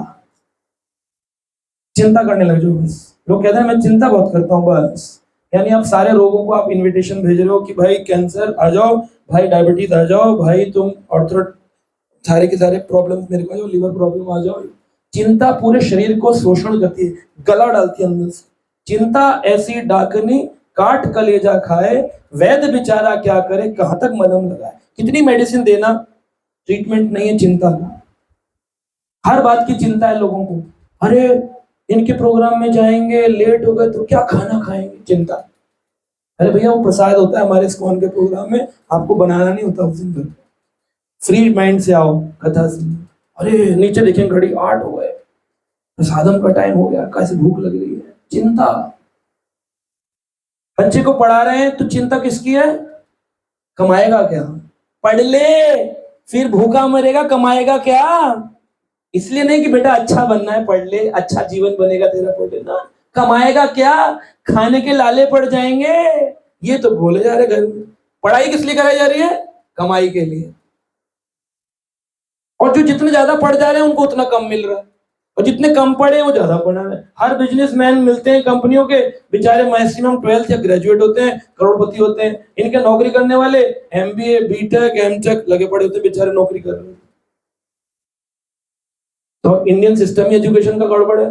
चिंता करने लग जाओ बस। लोग कहते हैं मैं चिंता बहुत करता हूं बस, यानी आप सारे रोगों को आप इनविटेशन भेज रहे हो कि भाई कैंसर आ जाओ, भाई डायबिटीज आ जाओ, भाई तुम ऑर्थो, सारे के सारे प्रॉब्लम मेरे को, लिवर प्रॉब्लम आ जाओ। चिंता पूरे शरीर को शोषण करती है, गला डालती है अंदर से। चिंता ऐसी डाकनी काट कलेजा खाए, वैद्य बेचारा क्या करे, कहां तक मलहम लगाए। कितनी मेडिसिन देना, ट्रीटमेंट नहीं है चिंता का। हर बात की चिंता है लोगों को। अरे इनके प्रोग्राम में जाएंगे, लेट हो गए तो क्या खाना खाएंगे, चिंता। अरे भैया वो प्रसाद होता है हमारे इस्कॉन के प्रोग्राम में, आपको बनाना नहीं होता उस दिन भर। फ्री माइंड से आओ, कथा सुनो। अरे नीचे देखें घड़ी 8 हो गए, प्रसादम का टाइम हो गया, कैसे भूख लग रही है, चिंता। बच्चे को पढ़ा रहे हैं तो चिंता किसकी है? कमाएगा क्या? पढ़ ले, फिर भूखा मरेगा, कमाएगा क्या? इसलिए नहीं कि बेटा अच्छा बनना है, पढ़ ले, अच्छा जीवन बनेगा तेरा, पढ़ लेना। कमाएगा क्या? खाने के लाले पड़ जाएंगे। ये तो बोले जा रहे घर में। पढ़ाई किस लिए कराई जा रही है? कमाई के लिए। और जो जितने ज्यादा पढ़ जा रहे हैं उनको उतना कम मिल रहा है, और जितने कम पढ़े वो ज्यादा पढ़ा है। हर बिजनेसमैन मिलते हैं कंपनियों के, बेचारे मैक्सिमम 12th या ग्रेजुएट होते हैं, करोड़पति होते हैं। इनके नौकरी करने वाले एमबीए, बीटेक, एमटेक लगे पड़े होते हैं, बेचारे नौकरी कर रहे हैं। तो इंडियन सिस्टम ही एजुकेशन का गड़बड़ है।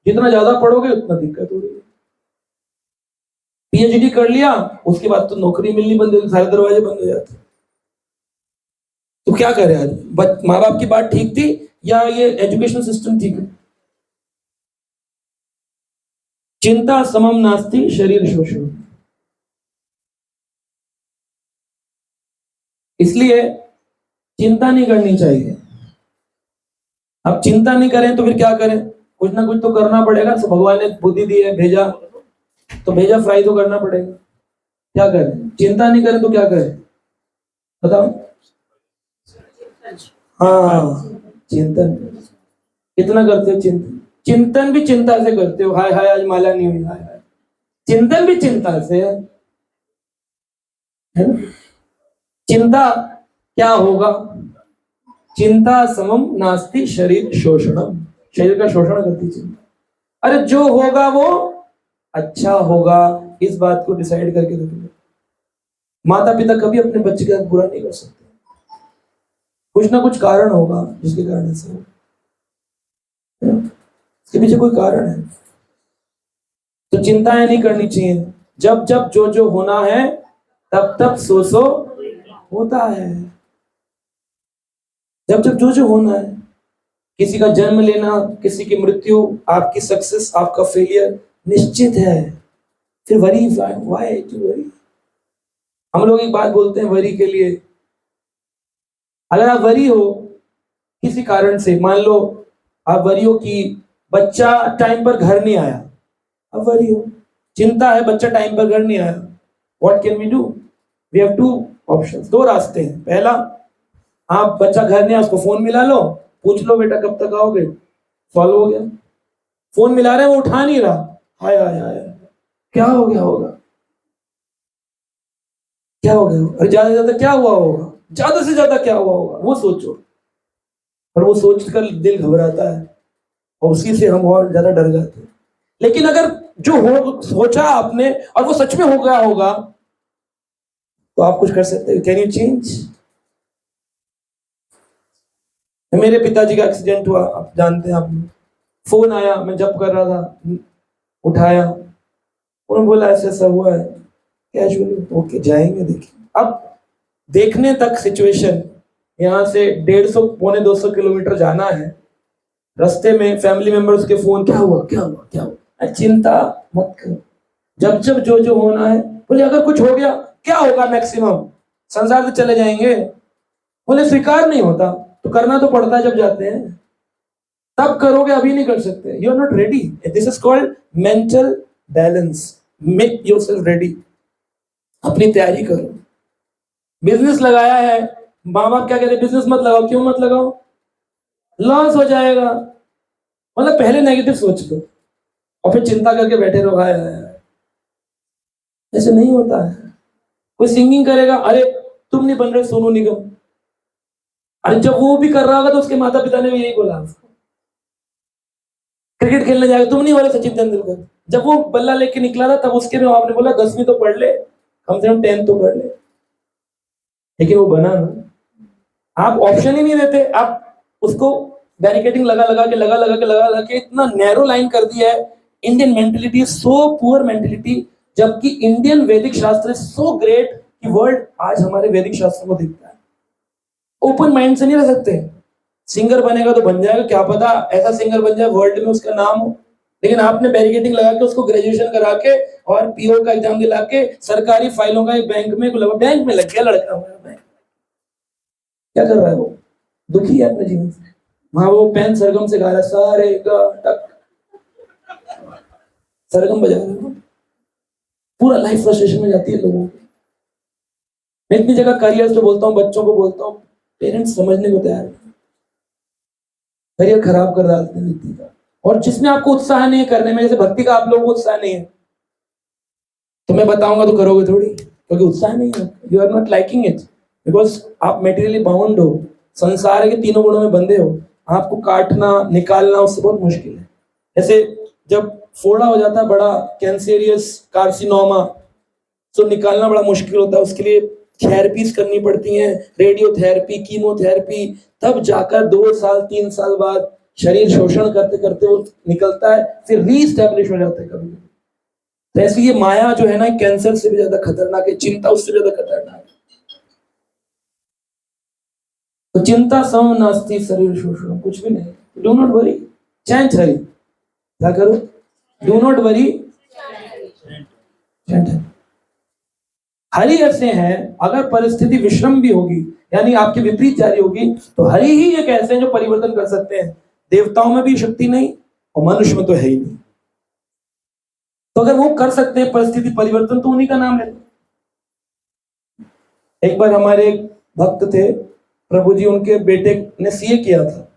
जितना ज्यादा पढ़ोगे उतना दिक्कत हो रही है। पीएचडी कर लिया, उसके बाद तो नौकरी मिलनी बंद हो, सारे दरवाजे बंद हो जाते। तो क्या करे आज? माँ बाप की बात ठीक थी या ये एजुकेशन सिस्टम ठीक है? चिंता समम नास्ति शरीर शोषण। इसलिए चिंता नहीं करनी चाहिए। अब चिंता नहीं करें तो फिर क्या करें? कुछ ना कुछ तो करना पड़ेगा। तो भगवान ने बुद्धि दी है, भेजा तो भेजा, फ्राई तो करना पड़ेगा। क्या करें? चिंता नहीं करें तो क्या करें बताओ? हाँ, चिंतन कितना करते हो? चिंतन, चिंतन भी चिंता से करते हो। हाय हाय आज माला नहीं हुई, हाय हाय। चिंतन भी चिंता से है ना? चिंता क्या होगा? चिंता समम नास्ति शरीर शोषणम। शरीर का शोषण करती चिंता। अरे जो होगा वो अच्छा होगा, इस बात को डिसाइड करके रखिए। माता पिता कभी अपने बच्चे का बुरा नहीं कर सकते। कुछ ना कुछ कारण होगा जिसके कारण ऐसा हो, इसके पीछे कोई कारण है। तो चिंताएं नहीं करनी चाहिए। जब जब जो जो होना है तब तब सो सो होता है। जब जब जो जो होना है, किसी का जन्म लेना, किसी की मृत्यु, आपकी सक्सेस, आपका फेलियर निश्चित है। फिर वरी, व्हाई टू वरी? हम लोग एक बात बोलते हैं वरी के लिए। अगर आप वरी हो किसी कारण से, मान लो आप वरी हो कि बच्चा टाइम पर घर नहीं आया, अब वरी हो, चिंता है बच्चा टाइम पर घर नहीं आया, what can we do? We have two options, दो रास्ते हैं। पहला, आप बच्चा घर नहीं आया, उसको फोन मिला लो, पूछ लो बेटा कब तक आओगे, सॉल्व हो गया। फोन मिला रहे हैं, वो उठा नहीं रहा, हाय हाय हाय, क्या हो गया होगा, क्या हो गया होगा, और ज्यादा से ज्यादा क्या हुआ होगा, ज्यादा से ज्यादा क्या हुआ होगा वो सोचो। और वो सोचकर दिल घबराता है और उसी से हम और ज्यादा डर जाते हैं। लेकिन अगर जो हो सोचा आपने और वो सच में हो गया होगा तो आप कुछ कर सकते हो। Can you change? मेरे पिताजी का एक्सीडेंट हुआ, आप जानते हैं, आपने फोन आया, मैं जब कर रहा था, उठाया, उन्होंने बोला ऐसा ऐसा हुआ है, कैजुअली ओके जाएंगे देखिए। अब देखने तक सिचुएशन, यहाँ से 150 पौने 200 किलोमीटर जाना है, रास्ते में फैमिली मेंबर्स के फोन, क्या हुआ क्या हुआ क्या हुआ, अरे चिंता मत करो, जब जब जो जो होना है। बोले अगर कुछ हो गया क्या होगा, मैक्सिमम संसार से चले जाएंगे। बोले स्वीकार नहीं होता तो करना तो पड़ता है, जब जाते हैं तब करोगे, अभी नहीं कर सकते। You are not ready, this is called mental balance. Make yourself ready, अपनी तैयारी करो। बिजनेस लगाया है, माँ बाप क्या कहते हैं, बिजनेस मत लगाओ, क्यों मत लगाओ, लॉस हो जाएगा। मतलब पहले नेगेटिव सोच लो और फिर चिंता करके बैठे रहो, हाय हाय हाय। ऐसे नहीं होता है। कोई सिंगिंग करेगा, अरे तुम नहीं बन रहे सोनू निगम, अरे जब वो भी कर रहा होगा तो उसके माता पिता ने भी यही बोला। क्रिकेट खेलने जाएगा, तुम नहीं हो रहे सचिन तेंदुलकर, जब वो बल्ला लेके निकला था तब उसके में आपने बोला 10वीं तो पढ़ ले, कम से कम 10 तो पढ़ ले, लेकिन वो बना ना। आप ऑप्शन ही नहीं देते, आप उसको बैरिकेडिंग लगा लगा के इतना नैरो लाइन कर दिया है। Indian mentality so poor mentality, जबकि इंडियन वैदिक शास्त्र सो ग्रेट कि वर्ल्ड आज हमारे वैदिक शास्त्र को देखता है। ओपन माइंड से नहीं रह सकते। सिंगर बनेगा तो बन जाएगा, क्या पता ऐसा सिंगर बन जाए वर्ल्ड में उसका नाम हो, लेकिन आपने बैरिकेडिंग लगा के उसको ग्रेजुएशन करा के और पीओ का एग्जाम दिला के सरकारी फाइलों का एक बैंक में लग गया लड़का। क्या कर रहा है वो, दुखी है अपने जीवन से। वहां वो पेन सरगम से गा रहा है, सारे गा टक सरगम बजा रहा है। पूरा लाइफ फ्रस्ट्रेशन में जाती है लोगों की। मैं इतनी जगह करियर पे बोलता हूँ, बच्चों को बोलता हूँ, पेरेंट्स समझने को तैयार नहीं, करियर खराब कर डालते हैं व्यक्ति का। और जिसमें आपको उत्साह नहीं है करने में, जैसे भक्ति का आप लोगों को उत्साह नहीं है, तो मैं बताऊंगा तो करोगे थोड़ी, क्योंकि उत्साह नहीं है, you are not liking it, because आप मेटेरियली बाउंड हो, संसार के तीनों गुणों में बंधे हो। आपको काटना निकालना उससे बहुत मुश्किल है। जैसे जब फोड़ा हो जाता है बड़ा, कैंसेरियस कार्सिनोमा, तो निकालना बड़ा मुश्किल होता है, उसके लिए थेरेपीज करनी पड़ती हैं, रेडियोथेरेपी, कीमोथेरेपी, तब जाकर 2 साल 3 साल बाद शरीर शोषण करते करते वो निकलता है, फिर रीस्टैब्लिश हो जाता है कभी। तो ऐसे ये माया जो है ना, कैंसर से भी ज्यादा खतरनाक है, चिंता उससे ज्यादा खतरनाक है। तो चिंता सम नास्ति शरीर शोषण, कुछ भी नहीं, डू नॉट वरी चैंट हरी, क्या करो, डू नॉट वरी चैंट हरी। हरि ऐसे हैं, अगर परिस्थिति विषम भी होगी, यानी आपकी विपरीत जारी होगी, तो हरि ही एक ऐसे हैं जो परिवर्तन कर सकते हैं। देवताओं में भी शक्ति नहीं और मनुष्य में तो है ही नहीं। तो अगर वो कर सकते हैं परिस्थिति परिवर्तन, तो उन्हीं का नाम ले लो। एक बार हमारे एक भक्त थे प्रभु जी, उनके बेटे ने सीए किया था,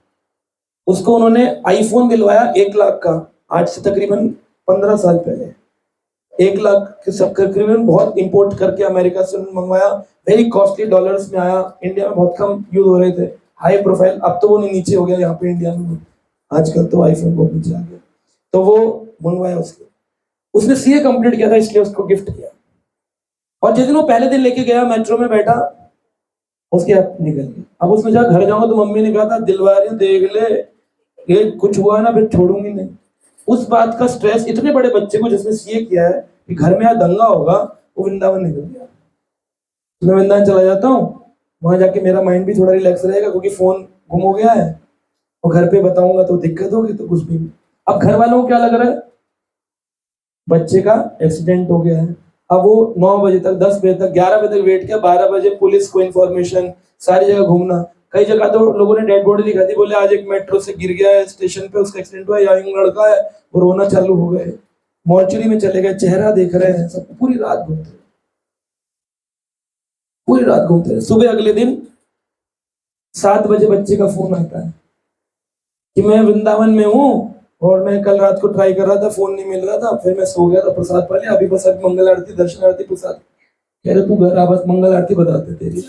उसको उन्होंने आईफोन दिलवाया 1 लाख का, आज से तकरीबन 15 साल पहले। 1 लाख के सब तकरीबन, बहुत इंपोर्ट करके अमेरिका से मंगवाया, वेरी कॉस्टली, डॉलर्स में आया, इंडिया में बहुत कम यूज हो रहे थे, हाई प्रोफाइल। अब तो वो नीचे हो गया यहाँ पे इंडिया में, आजकल तो आईफोन बहुत नीचे आ गया। तो वो मंगवाया उसके, उसने सीए कंप्लीट किया था, इसलिए उसको गिफ्ट किया। और जिस दिन वो पहले दिन लेके गया, मेट्रो में बैठा, उसके आप निकल गए। अब उसने जब घर जाऊंगा तो मम्मी ने कहा था दिलवा रही देख ले, ये कुछ हुआ ना फिर छोड़ूंगी नहीं। उस बात का स्ट्रेस इतने बड़े बच्चे को जिसने सीए किया है कि घर में आज दंगा होगा, वो वृंदावन निकल गया। मैं वृंदावन चला जाता हूँ, वहां जाके मेरा माइंड भी थोड़ा रिलैक्स रहेगा, क्योंकि फोन गुम हो गया है और घर पे बताऊंगा तो दिक्कत होगी, तो कुछ भी। अब घर वालों को क्या लग रहा है, बच्चे का एक्सीडेंट हो गया है। अब वो 9 बजे तक, 10 बजे तक, 11 बजे तक वेट किया, 12 बजे पुलिस को इन्फॉर्मेशन, सारी जगह घूमना। कई जगह तो लोगों ने डेड बॉडी दिखा दी, बोले आज एक मेट्रो से गिर गया है स्टेशन पे, उसका एक्सीडेंट हुआ, यंग लड़का है, वो रोना चालू हो गए, मॉर्चरी में चले गए, चेहरा देख रहे हैं सब, पूरी रात घूमते रहे, पूरी रात घूमते रहे। सुबह अगले दिन 7 बजे बच्चे का फोन आता है कि मैं वृंदावन में हूँ और मैं कल रात को ट्राई कर रहा था, फोन नहीं मिल रहा था, फिर मैं सो गया था, प्रसाद पा लिया, अभी बस अब मंगल आरती, दर्शन आरती, प्रसाद। कह रहे तू घर आ, बस मंगल आरती बताते तेरी,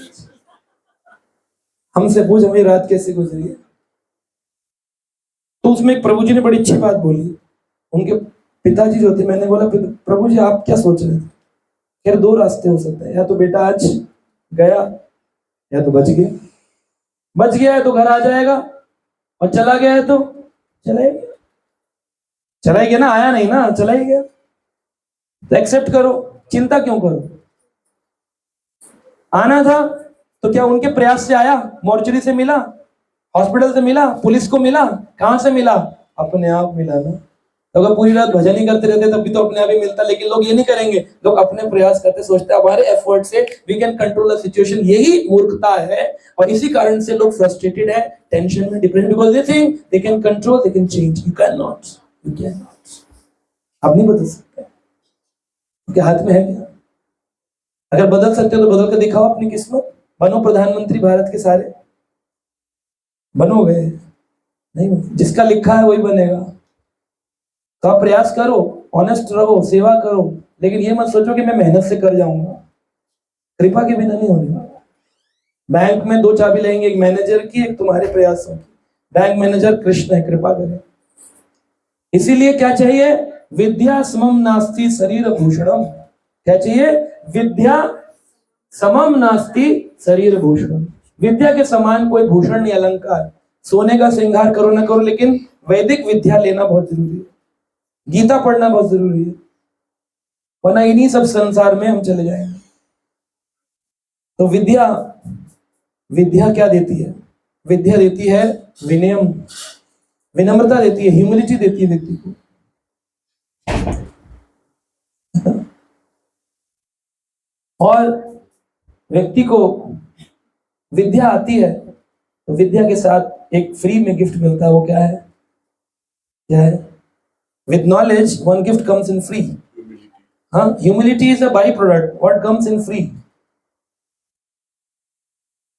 हमसे पूछ हमें रात कैसे गुजरी है। तो उसमें प्रभु जी ने बड़ी अच्छी बात बोली। उनके पिताजी जो थे, मैंने बोला प्रभु जी आप क्या सोच रहे थे? फिर दो रास्ते हो सकते हैं, या तो बेटा आज गया या तो बच गया। बच गया है तो घर आ जाएगा, और चला गया है तो चला ही गया। चला ही गया ना, आया नहीं ना, चला ही गया। तो एक्सेप्ट करो, चिंता क्यों करो। आना था तो क्या उनके प्रयास से आया? मोर्चरी से मिला, हॉस्पिटल से मिला, पुलिस को मिला, कहां से मिला? अपने आप मिला ना। तो अगर पूरी रात भजन ही करते रहते तब भी तो अपने आप ही मिलता। लेकिन लोग ये नहीं करेंगे, लोग अपने प्रयास करते, सोचते हैं हमारे एफर्ट से we can control the situation. यही मूर्खता है, और इसी कारण से लोग फ्रस्ट्रेटेड है, टेंशन में, depression, because they think they can control, they can change. You can not, you can not. आप नहीं बदल सकते, उनके हाथ में है क्या? अगर बदल सकते हो तो बदल कर दिखाओ अपनी किस्मत। बनो प्रधानमंत्री भारत के सारे, बनोगे? नहीं, जिसका लिखा है वही बनेगा। तो आप प्रयास करो, ऑनेस्ट रहो, सेवा करो, लेकिन ये मत सोचो कि मैं मेहनत से कर जाऊंगा। कृपा के बिना नहीं होने वाला। बैंक में दो चाबी लेंगे, एक मैनेजर की, एक तुम्हारे प्रयासों की। बैंक मैनेजर कृष्ण है, कृपा करें। इसीलिए क्या चाहिए? विद्या समम नास्ति शरीर भूषणम। क्या चाहिए? विद्या समम नास्ति शरीर भूषणम। विद्या के समान कोई भूषण नहीं, अलंकार। सोने का श्रृंगार करो ना करो, लेकिन वैदिक विद्या लेना बहुत जरूरी है। गीता पढ़ना बहुत जरूरी है, वरना इन्हीं सब संसार में हम चले जाएंगे। तो विद्या, विद्या क्या देती है? विद्या देती है विनयम, विनम्रता देती है, ह्यूमिलिटी देती है व्यक्ति को। और व्यक्ति को विद्या आती है तो विद्या के साथ एक फ्री में गिफ्ट मिलता है। वो क्या है? क्या है? With knowledge one gift comes in free. हाँ, humility is a by product, what comes in free.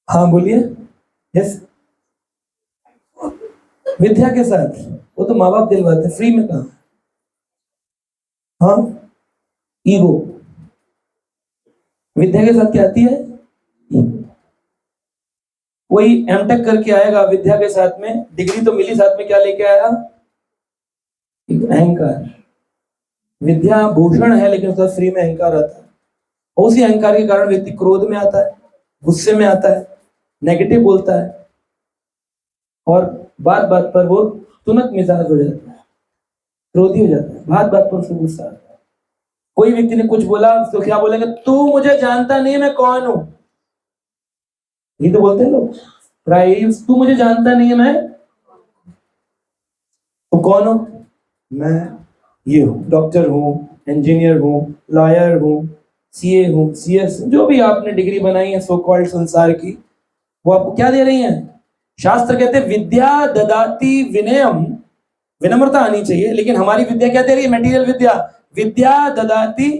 हाँ बोलिए। यस, विद्या के साथ वो तो माँ बाप दिलवाते, फ्री में कहा। हाँ, ईगो। विद्या के साथ क्या आती है? कोई एमटेक करके आएगा विद्या के साथ में, डिग्री तो मिली, साथ में क्या लेके आया? अहंकार। विद्या भूषण है, लेकिन उसका फ्री में अहंकार आता है। उसी अहंकार के कारण व्यक्ति क्रोध में आता है, गुस्से में आता है, नेगेटिव बोलता है, और बात बात पर वो तुनक मिजाज हो जाता है, क्रोधी हो जाता है, बात बात पर उसको गुस्सा आता है। कोई व्यक्ति ने कुछ बोला तो क्या बोलेंगे? तू मुझे जानता नहीं, मैं कौन हूं। ये तो बोलते हैं लोग प्राय, तू मुझे जानता नहीं है, मैं तो कौन हूं? मैं ये हूं, डॉक्टर हूं, इंजीनियर हूं, लॉयर हूं, सीए हूं, सीएस, जो भी आपने डिग्री बनाई है सो कॉल्ड संसार की, वो आपको क्या दे रही है? शास्त्र कहते हैं विद्या ददाति विनयम, विनम्रता आनी चाहिए। लेकिन हमारी विद्या क्या दे रही है? मटेरियल विद्या। विद्या ददाति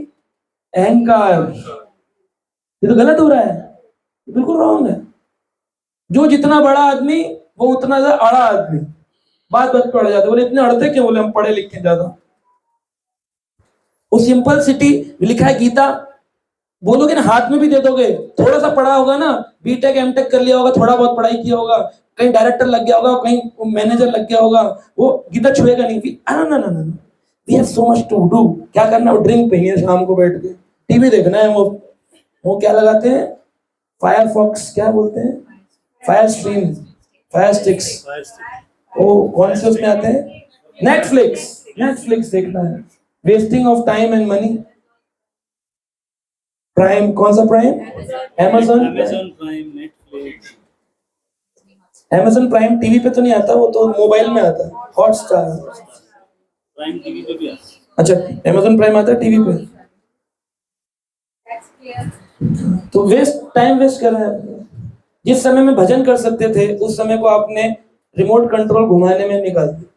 अहंकार। ये तो गलत हो रहा है, बिल्कुल रॉन्ग है। जो जितना बड़ा आदमी वो उतना ज्यादा अड़ा आदमी। बात बात पड़ जाते, बोले इतने अड़ते क्यों? बोले हम पढ़े लिखे ज्यादा। वो सिंपल सिटी लिखा है गीता, बोलोगे ना, हाथ में भी दे दोगे, थोड़ा सा पढ़ा होगा ना, बीटेक एमटेक कर लिया होगा, थोड़ा बहुत पढ़ाई किया होगा, कहीं डायरेक्टर लग गया होगा, कहीं मैनेजर लग गया होगा, वो गीता छुएगा नहीं। ना ना ना, we have so much to do. क्या करना? वो ड्रिंक पीनी है शाम को बैठ के, टीवी देखना है, वो क्या लगाते हैं? फायरफॉक्स, क्या बोलते हैं? फायर स्ट्रीम, फायर स्टिक्स, वो कौन से उसमें आते हैं? नेटफ्लिक्स, नेटफ्लिक्स देखना है। Wasting of time and money. Prime, कौन सा prime? Amazon prime, Netflix. Amazon prime TV पे तो नहीं आता, वो तो मोबाइल में आता है, हॉटस्टार। प्राइम टीवी पे भी आता है। अच्छा, Amazon प्राइम आता है टीवी पे। तो टाइम वेस्ट कर रहे हैं। जिस समय में भजन कर सकते थे उस समय को आपने रिमोट कंट्रोल घुमाने में निकाल दिया।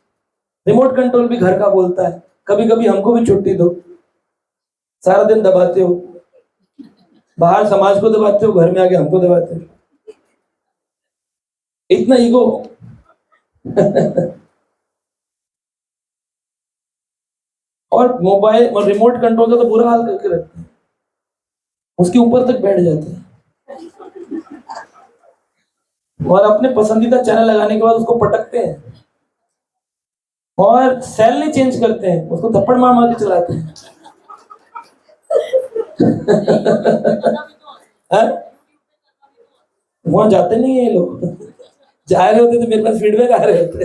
रिमोट कंट्रोल भी घर का बोलता है, कभी कभी हमको भी छुट्टी दो। सारा दिन दबाते हो, बाहर समाज को दबाते हो, घर में आके हमको दबाते हो। इतना ईगो और मोबाइल और रिमोट कंट्रोल का तो बुरा हाल करके रखते हैं, उसके ऊपर तक बैठ जाते हैं और अपने पसंदीदा चैनल लगाने के बाद उसको पटकते हैं और सेल नहीं चेंज करते हैं, उसको थप्पड़ मार मार के चलाते हैं। वहां जाते नहीं है ये लोग, जा रहे होते तो मेरे पास फीडबैक आ रहे होते।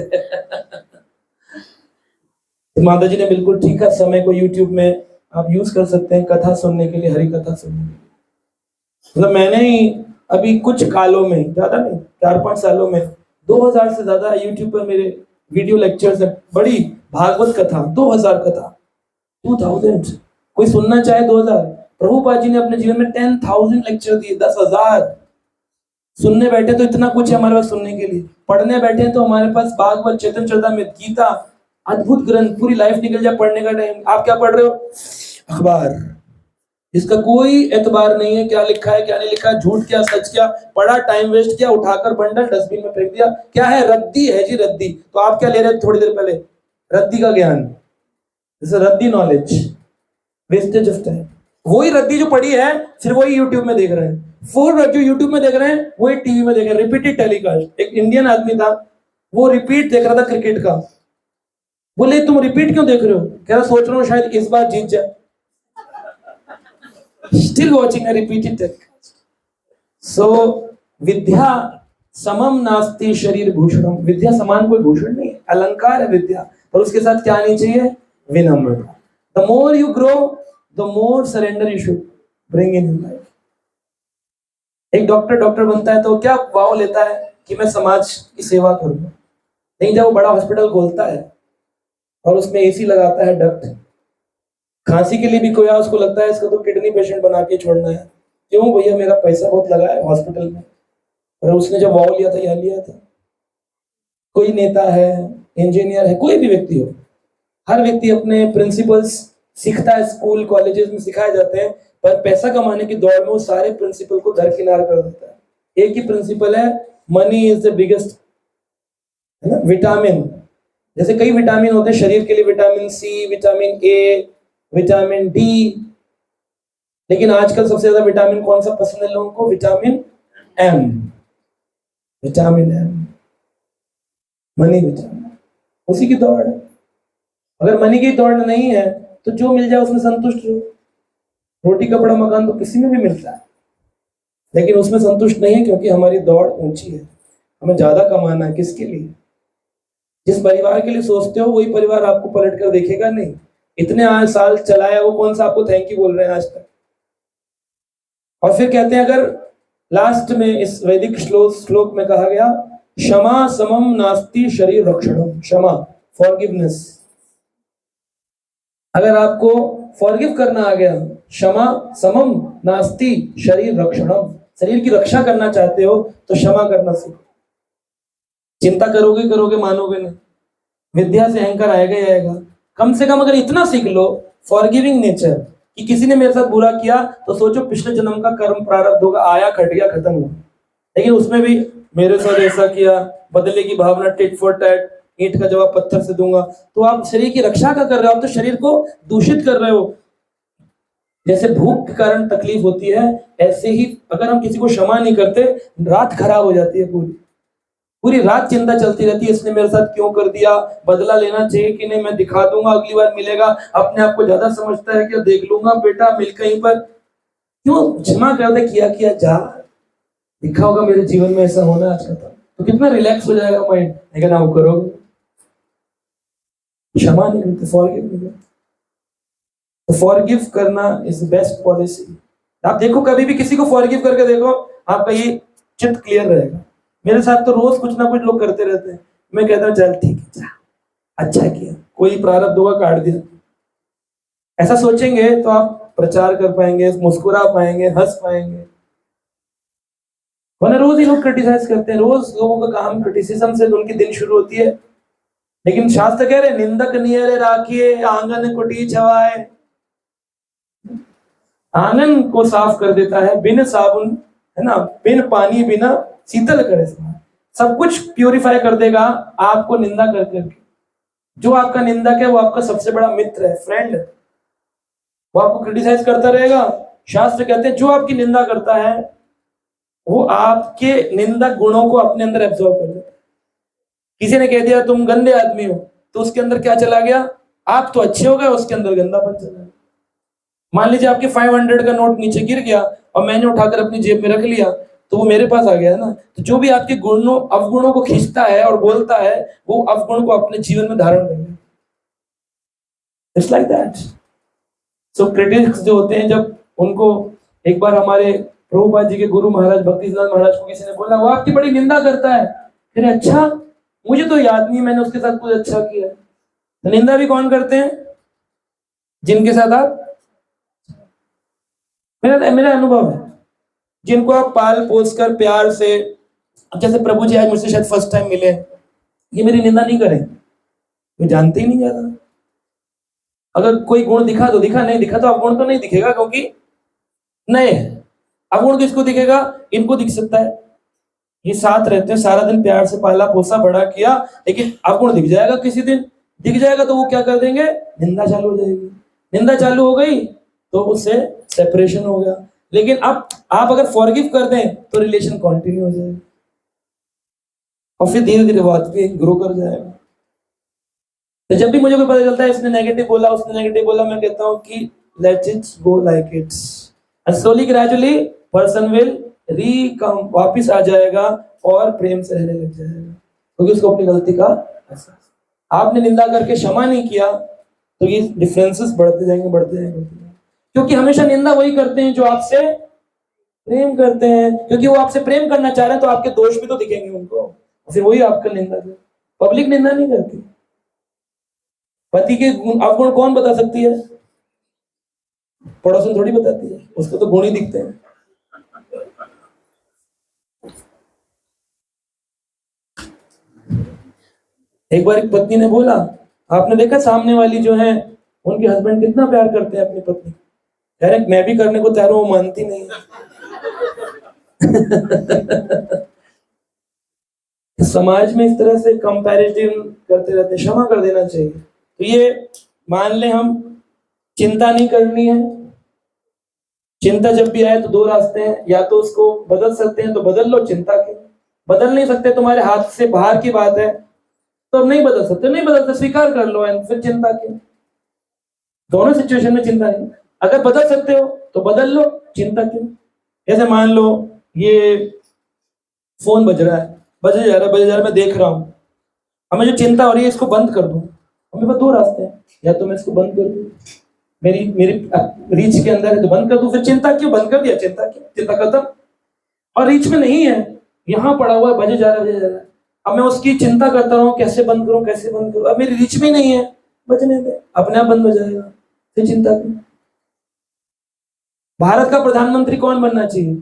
तो माता जी ने बिल्कुल ठीक है, समय को यूट्यूब में आप यूज कर सकते हैं कथा सुनने के लिए, हरी कथा सुनने के लिए। मतलब मैंने ही अभी कुछ कालों में, ज्यादा नहीं 4-5 सालों में 2000 से ज्यादा यूट्यूब पर मेरे वीडियो लेक्चर्स है। बड़ी भागवत कथा 2000 कथा, 2000 कोई सुनना चाहे 2000। प्रभुपाद जी ने अपने जीवन में 10,000 लेक्चर दिए, 10,000। सुनने बैठे तो इतना कुछ है हमारे पास सुनने के लिए, पढ़ने बैठे तो हमारे पास भागवत, चैतन्य चरितामृत, गीता, अद्भुत ग्रंथ, पूरी लाइफ निकल जाए पढ़ने का टाइम। आप क्या पढ़ रहे हो? अखबार, इसका कोई एतबार नहीं है क्या लिखा है क्या नहीं लिखा है, झूठ क्या सच क्या, पढ़ा, टाइम वेस्ट किया, उठाकर बंडल डस्टबिन में फेंक दिया। क्या है? रद्दी है जी, रद्दी। तो आप क्या ले रहे थे थोड़ी देर पहले? रद्दी का ज्ञान, रद्दी नॉलेज, वेस्टेज ऑफ टाइम। वही रद्दी जो पड़ी है फिर वही यूट्यूब में देख रहे हैं, फोर जो यूट्यूब में देख रहे हैं वही टीवी में देख रहे हैं, रिपीटेड टेलीकास्ट। एक इंडियन आदमी था, वो रिपीट देख रहा था क्रिकेट का। बोले तुम रिपीट क्यों देख रहे हो? कह रहा सोच रहा हूँ शायद इस बार जीत जाए। Still watching a repeated telecast. So विद्या समम नास्ति शरीर भूषणम। विद्या समान कोई भूषण नहीं है, अलंकार है विद्या, पर उसके साथ क्या आनी चाहिए? विनम्रता। The more you grow, the more surrender you should bring in your life. एक डॉक्टर बनता है तो क्या वाव लेता है कि मैं समाज की सेवा करूंगा, लेकिन जब वो बड़ा हॉस्पिटल खोलता है और उसमें एसी लगाता है, डक्ट, खांसी के लिए भी कोई उसको लगता है इसको तो किडनी पेशेंट बना के छोड़ना है। क्यों भैया? मेरा पैसा बहुत लगा है हॉस्पिटल में, और उसने जब वाव लिया था या लिया था। कोई नेता है, इंजीनियर है, कोई भी व्यक्ति हो, हर व्यक्ति अपने प्रिंसिपल्स सीखता है, स्कूल कॉलेजेस में सिखाए जाते हैं, पर पैसा कमाने की दौड़ में वो सारे प्रिंसिपल को दरकिनार कर देता है। एक ही प्रिंसिपल है, मनी इज द बिगेस्ट, है ना? विटामिन, जैसे कई विटामिन होते हैं शरीर के लिए, vitamin C, vitamin A, vitamin D, लेकिन आजकल सबसे ज्यादा विटामिन कौन सा पसंद है लोगों को? Vitamin M, vitamin M, money vitamin. उसी की दौड़ है। अगर मनी की दौड़ नहीं है तो जो मिल जाए उसमें संतुष्ट रहो। रोटी कपड़ा मकान तो किसी में भी मिलता है, लेकिन उसमें संतुष्ट नहीं है, क्योंकि हमारी दौड़ ऊंची है, हमें ज्यादा कमाना है। किसके लिए? जिस परिवार के लिए सोचते हो वही परिवार आपको पलट कर देखेगा नहीं। इतने 8 साल चलाया, वो कौन सा आपको थैंक यू बोल रहे हैं आज तक? और फिर कहते हैं, अगर लास्ट में इस वैदिक श्लोक में कहा गया, क्षमा समम नास्ति शरीर रक्षणम। क्षमा, फॉरगिवनेस। अगर आपको फॉरगिव करना आ गया, क्षमा समम नास्ति शरीर रक्षणम, शरीर की रक्षा करना चाहते हो तो क्षमा करना सीखो। चिंता करोगे करोगे, मानोगे नहीं। विद्या से अहंकार आएगा ही आएगा। कम से कम अगर इतना सीख लो, फॉरगिविंग नेचर, कि किसी ने मेरे साथ बुरा किया तो सोचो पिछले जन्म का कर्म प्रारब्ध होगा, आया, खट गया, खत्म हुआ। लेकिन उसमें भी मेरे साथ ऐसा किया, बदले की भावना, टिट फॉर टैट, ईंट का जवाब पत्थर से दूंगा, तो आप शरीर की रक्षा का कर रहे हो, आप तो शरीर को दूषित कर रहे हो। जैसे भूख के कारण तकलीफ होती है, ऐसे ही अगर हम किसी को क्षमा नहीं करते, रात खराब हो जाती है, पूरी रात चिंता चलती रहती है, इसने मेरे साथ क्यों कर दिया, बदला लेना चाहिए कि नहीं, मैं दिखा दूंगा अगली बार मिलेगा, अपने आप को ज्यादा समझता है कि देख लूंगा बेटा मिल कहीं पर। क्यों क्षमा करते? किया जा, दिखा होगा मेरे जीवन में ऐसा होना आज का, तो कितना रिलैक्स हो जाएगा माइंड। लेकिन आप करोगे, क्षमा नहीं करते, फॉरगिव नहीं करते। तो फॉरगिव करना इज बेस्ट पॉलिसी। आप देखो, कभी भी किसी को फॉरगिव करके देखो, आपका ये चित्त क्लियर रहेगा। मेरे साथ तो रोज कुछ ना कुछ लोग करते रहते हैं, मैं कहता हूँ चल ठीक है, अच्छा किया, कोई प्रारब्ध होगा काट दिया। ऐसा सोचेंगे तो आप प्रचार कर पाएंगे, मुस्कुरा पाएंगे, हंस पाएंगे। वरना रोज ही लोग क्रिटिसाइज करते हैं, रोज लोगों का काम क्रिटिसिज्म से उनकी दिन शुरू होती है। लेकिन शास्त्र कह रहे निंदक नियरे राखिए, आंगन कुटी छवाए। आंगन को साफ कर देता है बिन साबुन, है ना, बिन पानी बिना शीतल करे। सब कुछ प्यूरिफाई कर देगा आपको निंदा कर करके। जो आपका निंदक है वो आपका सबसे बड़ा मित्र है, फ्रेंड। वो आपको क्रिटिसाइज करता रहेगा। शास्त्र कहते हैं जो आपकी निंदा करता है वो आपके निंदक गुणों को अपने अंदर एब्जॉर्ब कर लेता है। किसी ने कह दिया तुम गंदे आदमी हो, तो उसके अंदर क्या चला गया? आप तो अच्छे हो गए, उसके अंदर गंदापन चला गया। मान लीजिए आपके 500 का नोट नीचे गिर गया और मैंने उठाकर अपनी जेब में रख लिया, तो वो मेरे पास आ गया ना। तो जो भी आपके गुणों अवगुणों को खींचता है और बोलता है, वो अवगुण को अपने जीवन में धारण कर लेगा। It's like that. So critics जो होते हैं, जब उनको एक बार हमारे प्रभुपाद जी के गुरु महाराज भक्ति सिद्धांत महाराज को किसी ने बोला वो आपकी बड़ी निंदा करता है, फिर अच्छा मुझे तो याद नहीं मैंने उसके साथ कुछ अच्छा किया। तो निंदा भी कौन करते हैं? जिनके साथ आप, मेरा मेरा अनुभव है, जिनको आप पाल पोस कर प्यार से, जैसे प्रभु जी आज मुझसे शायद फर्स्ट टाइम मिले, ये मेरी निंदा नहीं करें, मैं जानते ही नहीं ज्यादा। अगर कोई गुण दिखा तो दिखा, नहीं दिखा तो अवगुण तो नहीं दिखेगा, क्योंकि नए है। अवगुण किसको दिखेगा? इनको दिख सकता है, ये साथ रहते हैं, सारा दिन प्यार से पाला पोसा बड़ा किया, लेकिन अवगुण दिख जाएगा, किसी दिन दिख जाएगा तो वो क्या कर देंगे? निंदा चालू हो जाएगी। निंदा चालू हो गई तो उससे सेपरेशन हो गया। लेकिन अब आप अगर फॉरगिव कर दें तो रिलेशन कंटिन्यू हो जाएगा और फिर धीरे धीरे बात भी ग्रो कर जाएगा। तो जब भी मुझे कोई पता चलता है इसने नेगेटिव बोला, उसने नेगेटिव बोला, मैं कहता हूँ कि let it go like it's, and slowly gradually person will recome, वापिस आ जाएगा और प्रेम से रहने लग जाएगा, क्योंकि उसको अपनी गलती का एहसास। आपने निंदा करके क्षमा नहीं किया तो ये डिफरेंसेस बढ़ते जाएंगे, बढ़ते जाएंगे, बढ़ते जाएंगे। क्योंकि हमेशा निंदा वही करते हैं जो आपसे प्रेम करते हैं, क्योंकि वो आपसे प्रेम करना चाह रहे हैं तो आपके दोष भी तो दिखेंगे उनको, फिर वही आपका निंदा है। पब्लिक निंदा नहीं करती। पति के अवगुण कौन बता सकती है? पड़ोसन थोड़ी बताती है, उसको तो गुण ही दिखते हैं। एक बार एक पत्नी ने बोला, आपने देखा सामने वाली जो है उनके हस्बैंड कितना प्यार करते हैं अपनी पत्नी, कह रहे मैं भी करने को तैयार हूं, वो मानती नहीं है। समाज में इस तरह से कंपैरिजन करते रहते, क्षमा कर देना चाहिए। तो ये मान ले हम चिंता नहीं करनी है। चिंता जब भी आए तो दो रास्ते हैं, या तो उसको बदल सकते हैं तो बदल लो, चिंता के बदल नहीं सकते, तुम्हारे हाथ से बाहर की बात है तो नहीं बदल सकते, नहीं बदलते स्वीकार कर लो, एंड फिर चिंता के। दोनों सिचुएशन में चिंता नहीं। अगर बदल सकते हो तो बदल लो, चिंता क्यों? जैसे मान लो ये फोन बज रहा है, बजे जा रहा है, बजे जा रहा है, मैं देख रहा हूँ, अब मुझे चिंता हो रही है इसको बंद कर दूं। मेरे पास दो रास्ते हैं, या तो मैं इसको बंद कर दूं, मेरी मेरी रीच के अंदर है तो बंद कर दूं, फिर चिंता क्यों? बंद कर दिया, चिंता क्यों? चिंता खत्म। और रीच में नहीं है, यहाँ पड़ा हुआ है, बजे जा रहा है, बजे जा रहा है, अब मैं उसकी चिंता करता रहूं कैसे बंद करूं, कैसे बंद करूं, अब मेरी रीच में नहीं है, बजने दे, अपने आप बंद हो जाएगा, फिर चिंता क्यों? भारत का प्रधानमंत्री कौन बनना चाहिए?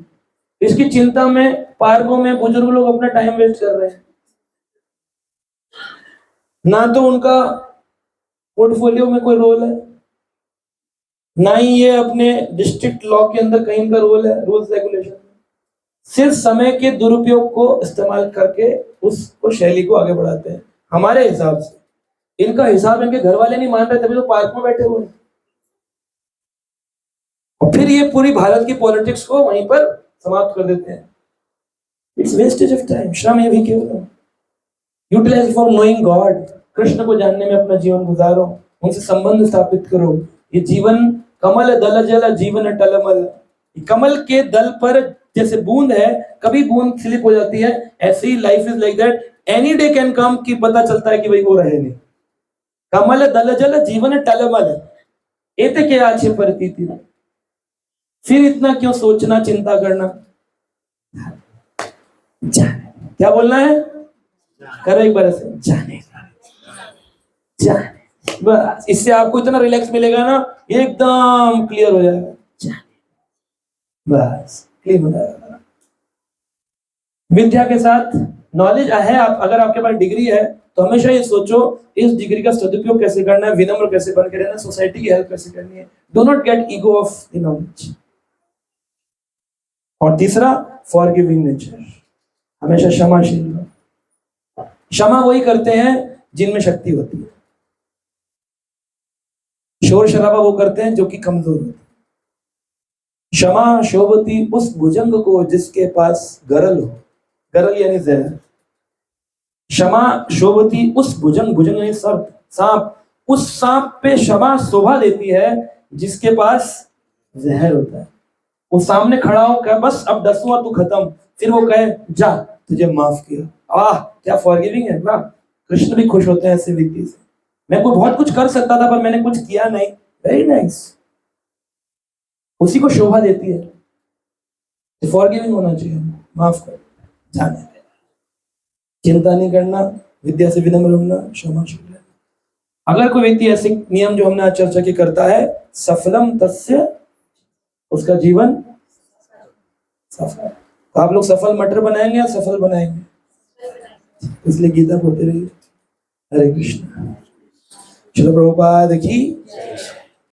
इसकी चिंता में पार्कों में बुजुर्ग लोग अपना टाइम वेस्ट कर रहे हैं, ना तो उनका पोर्टफोलियो में कोई रोल है, ना ही ये अपने डिस्ट्रिक्ट लॉ के अंदर कहीं का रोल है, रूल्स रेगुलेशन। सिर्फ समय के दुरुपयोग को इस्तेमाल करके उसको शैली को आगे बढ़ाते हैं हमारे हिसाब से। इनका हिसाब इनके घर वाले नहीं मान रहे, तभी तो पार्क में बैठे हुए हैं। और फिर ये पूरी भारत की पॉलिटिक्स को वहीं पर समाप्त कर देते हैं। It's wastage of time. श्रम ये भी केवल utilize for knowing God. Krishna को जानने में अपना जीवन गुजारो, उनसे संबंध स्थापित करो। ये जीवन कमल दल जल जीवन टलमल। कमल के दल पर जैसे बूंद है, कभी बूंद स्लिप हो जाती है, ऐसे ही life is like that, any day can come कि पता चलता है कि भाई वो रहे नहीं। कमल दल जल जीवन टलमल, एते के आछे प्रतीति। फिर इतना क्यों सोचना, चिंता करना? जाने, क्या बोलना है? करो एक बार ऐसे, जाने जाने, बस इससे आपको इतना रिलैक्स मिलेगा ना, एकदम क्लियर हो जाएगा। जाने, बस क्लियर हो जाएगा। विद्या के साथ नॉलेज है, आप अगर आपके पास डिग्री है तो हमेशा ये सोचो इस डिग्री का सदुपयोग कैसे करना है, विनम्र कैसे बन के रहना, सोसाइटी की हेल्प कैसे करनी है। Do not gate ego of the knowledge. और तीसरा, फॉरगिविंग नेचर, हमेशा क्षमाशील। क्षमा वही करते हैं जिनमें शक्ति होती है। शोर शराबा वो करते हैं जो कि कमजोर होते हैं। क्षमा शोभती उस भुजंग को जिसके पास गरल हो, गरल यानी जहर। क्षमा शोभती उस भुजंग, भुजंग यानी सर्प, सांप, उस सांप पे क्षमा शोभा देती है जिसके पास जहर होता है। वो सामने खड़ा हो क्या बस अब 10वां तू खत्म, फिर वो कहे जा तुझे माफ किया, आह क्या फॉरगिविंग है। वाह, कृष्ण भी खुश होते हैं ऐसे व्यक्ति से। मैं कोई बहुत कुछ कर सकता था पर मैंने कुछ किया नहीं, वेरी नाइस, उसी को शोभा देती है। फॉरगिविंग होना चाहिए, माफ कर, जाने दे, चिंता नहीं करना, विद्या से विनम्र होना, क्षमाशील रहना। अगर कोई व्यक्ति ऐसे नियम जो हमने आज चर्चा की करता है, सफलम तस्य, उसका जीवन सफल। तो आप लोग सफल मटर बनाएंगे या सफल बनाएंगे? इसलिए गीता पढ़ते रहिए। हरे कृष्ण। श्रील प्रभुपाद की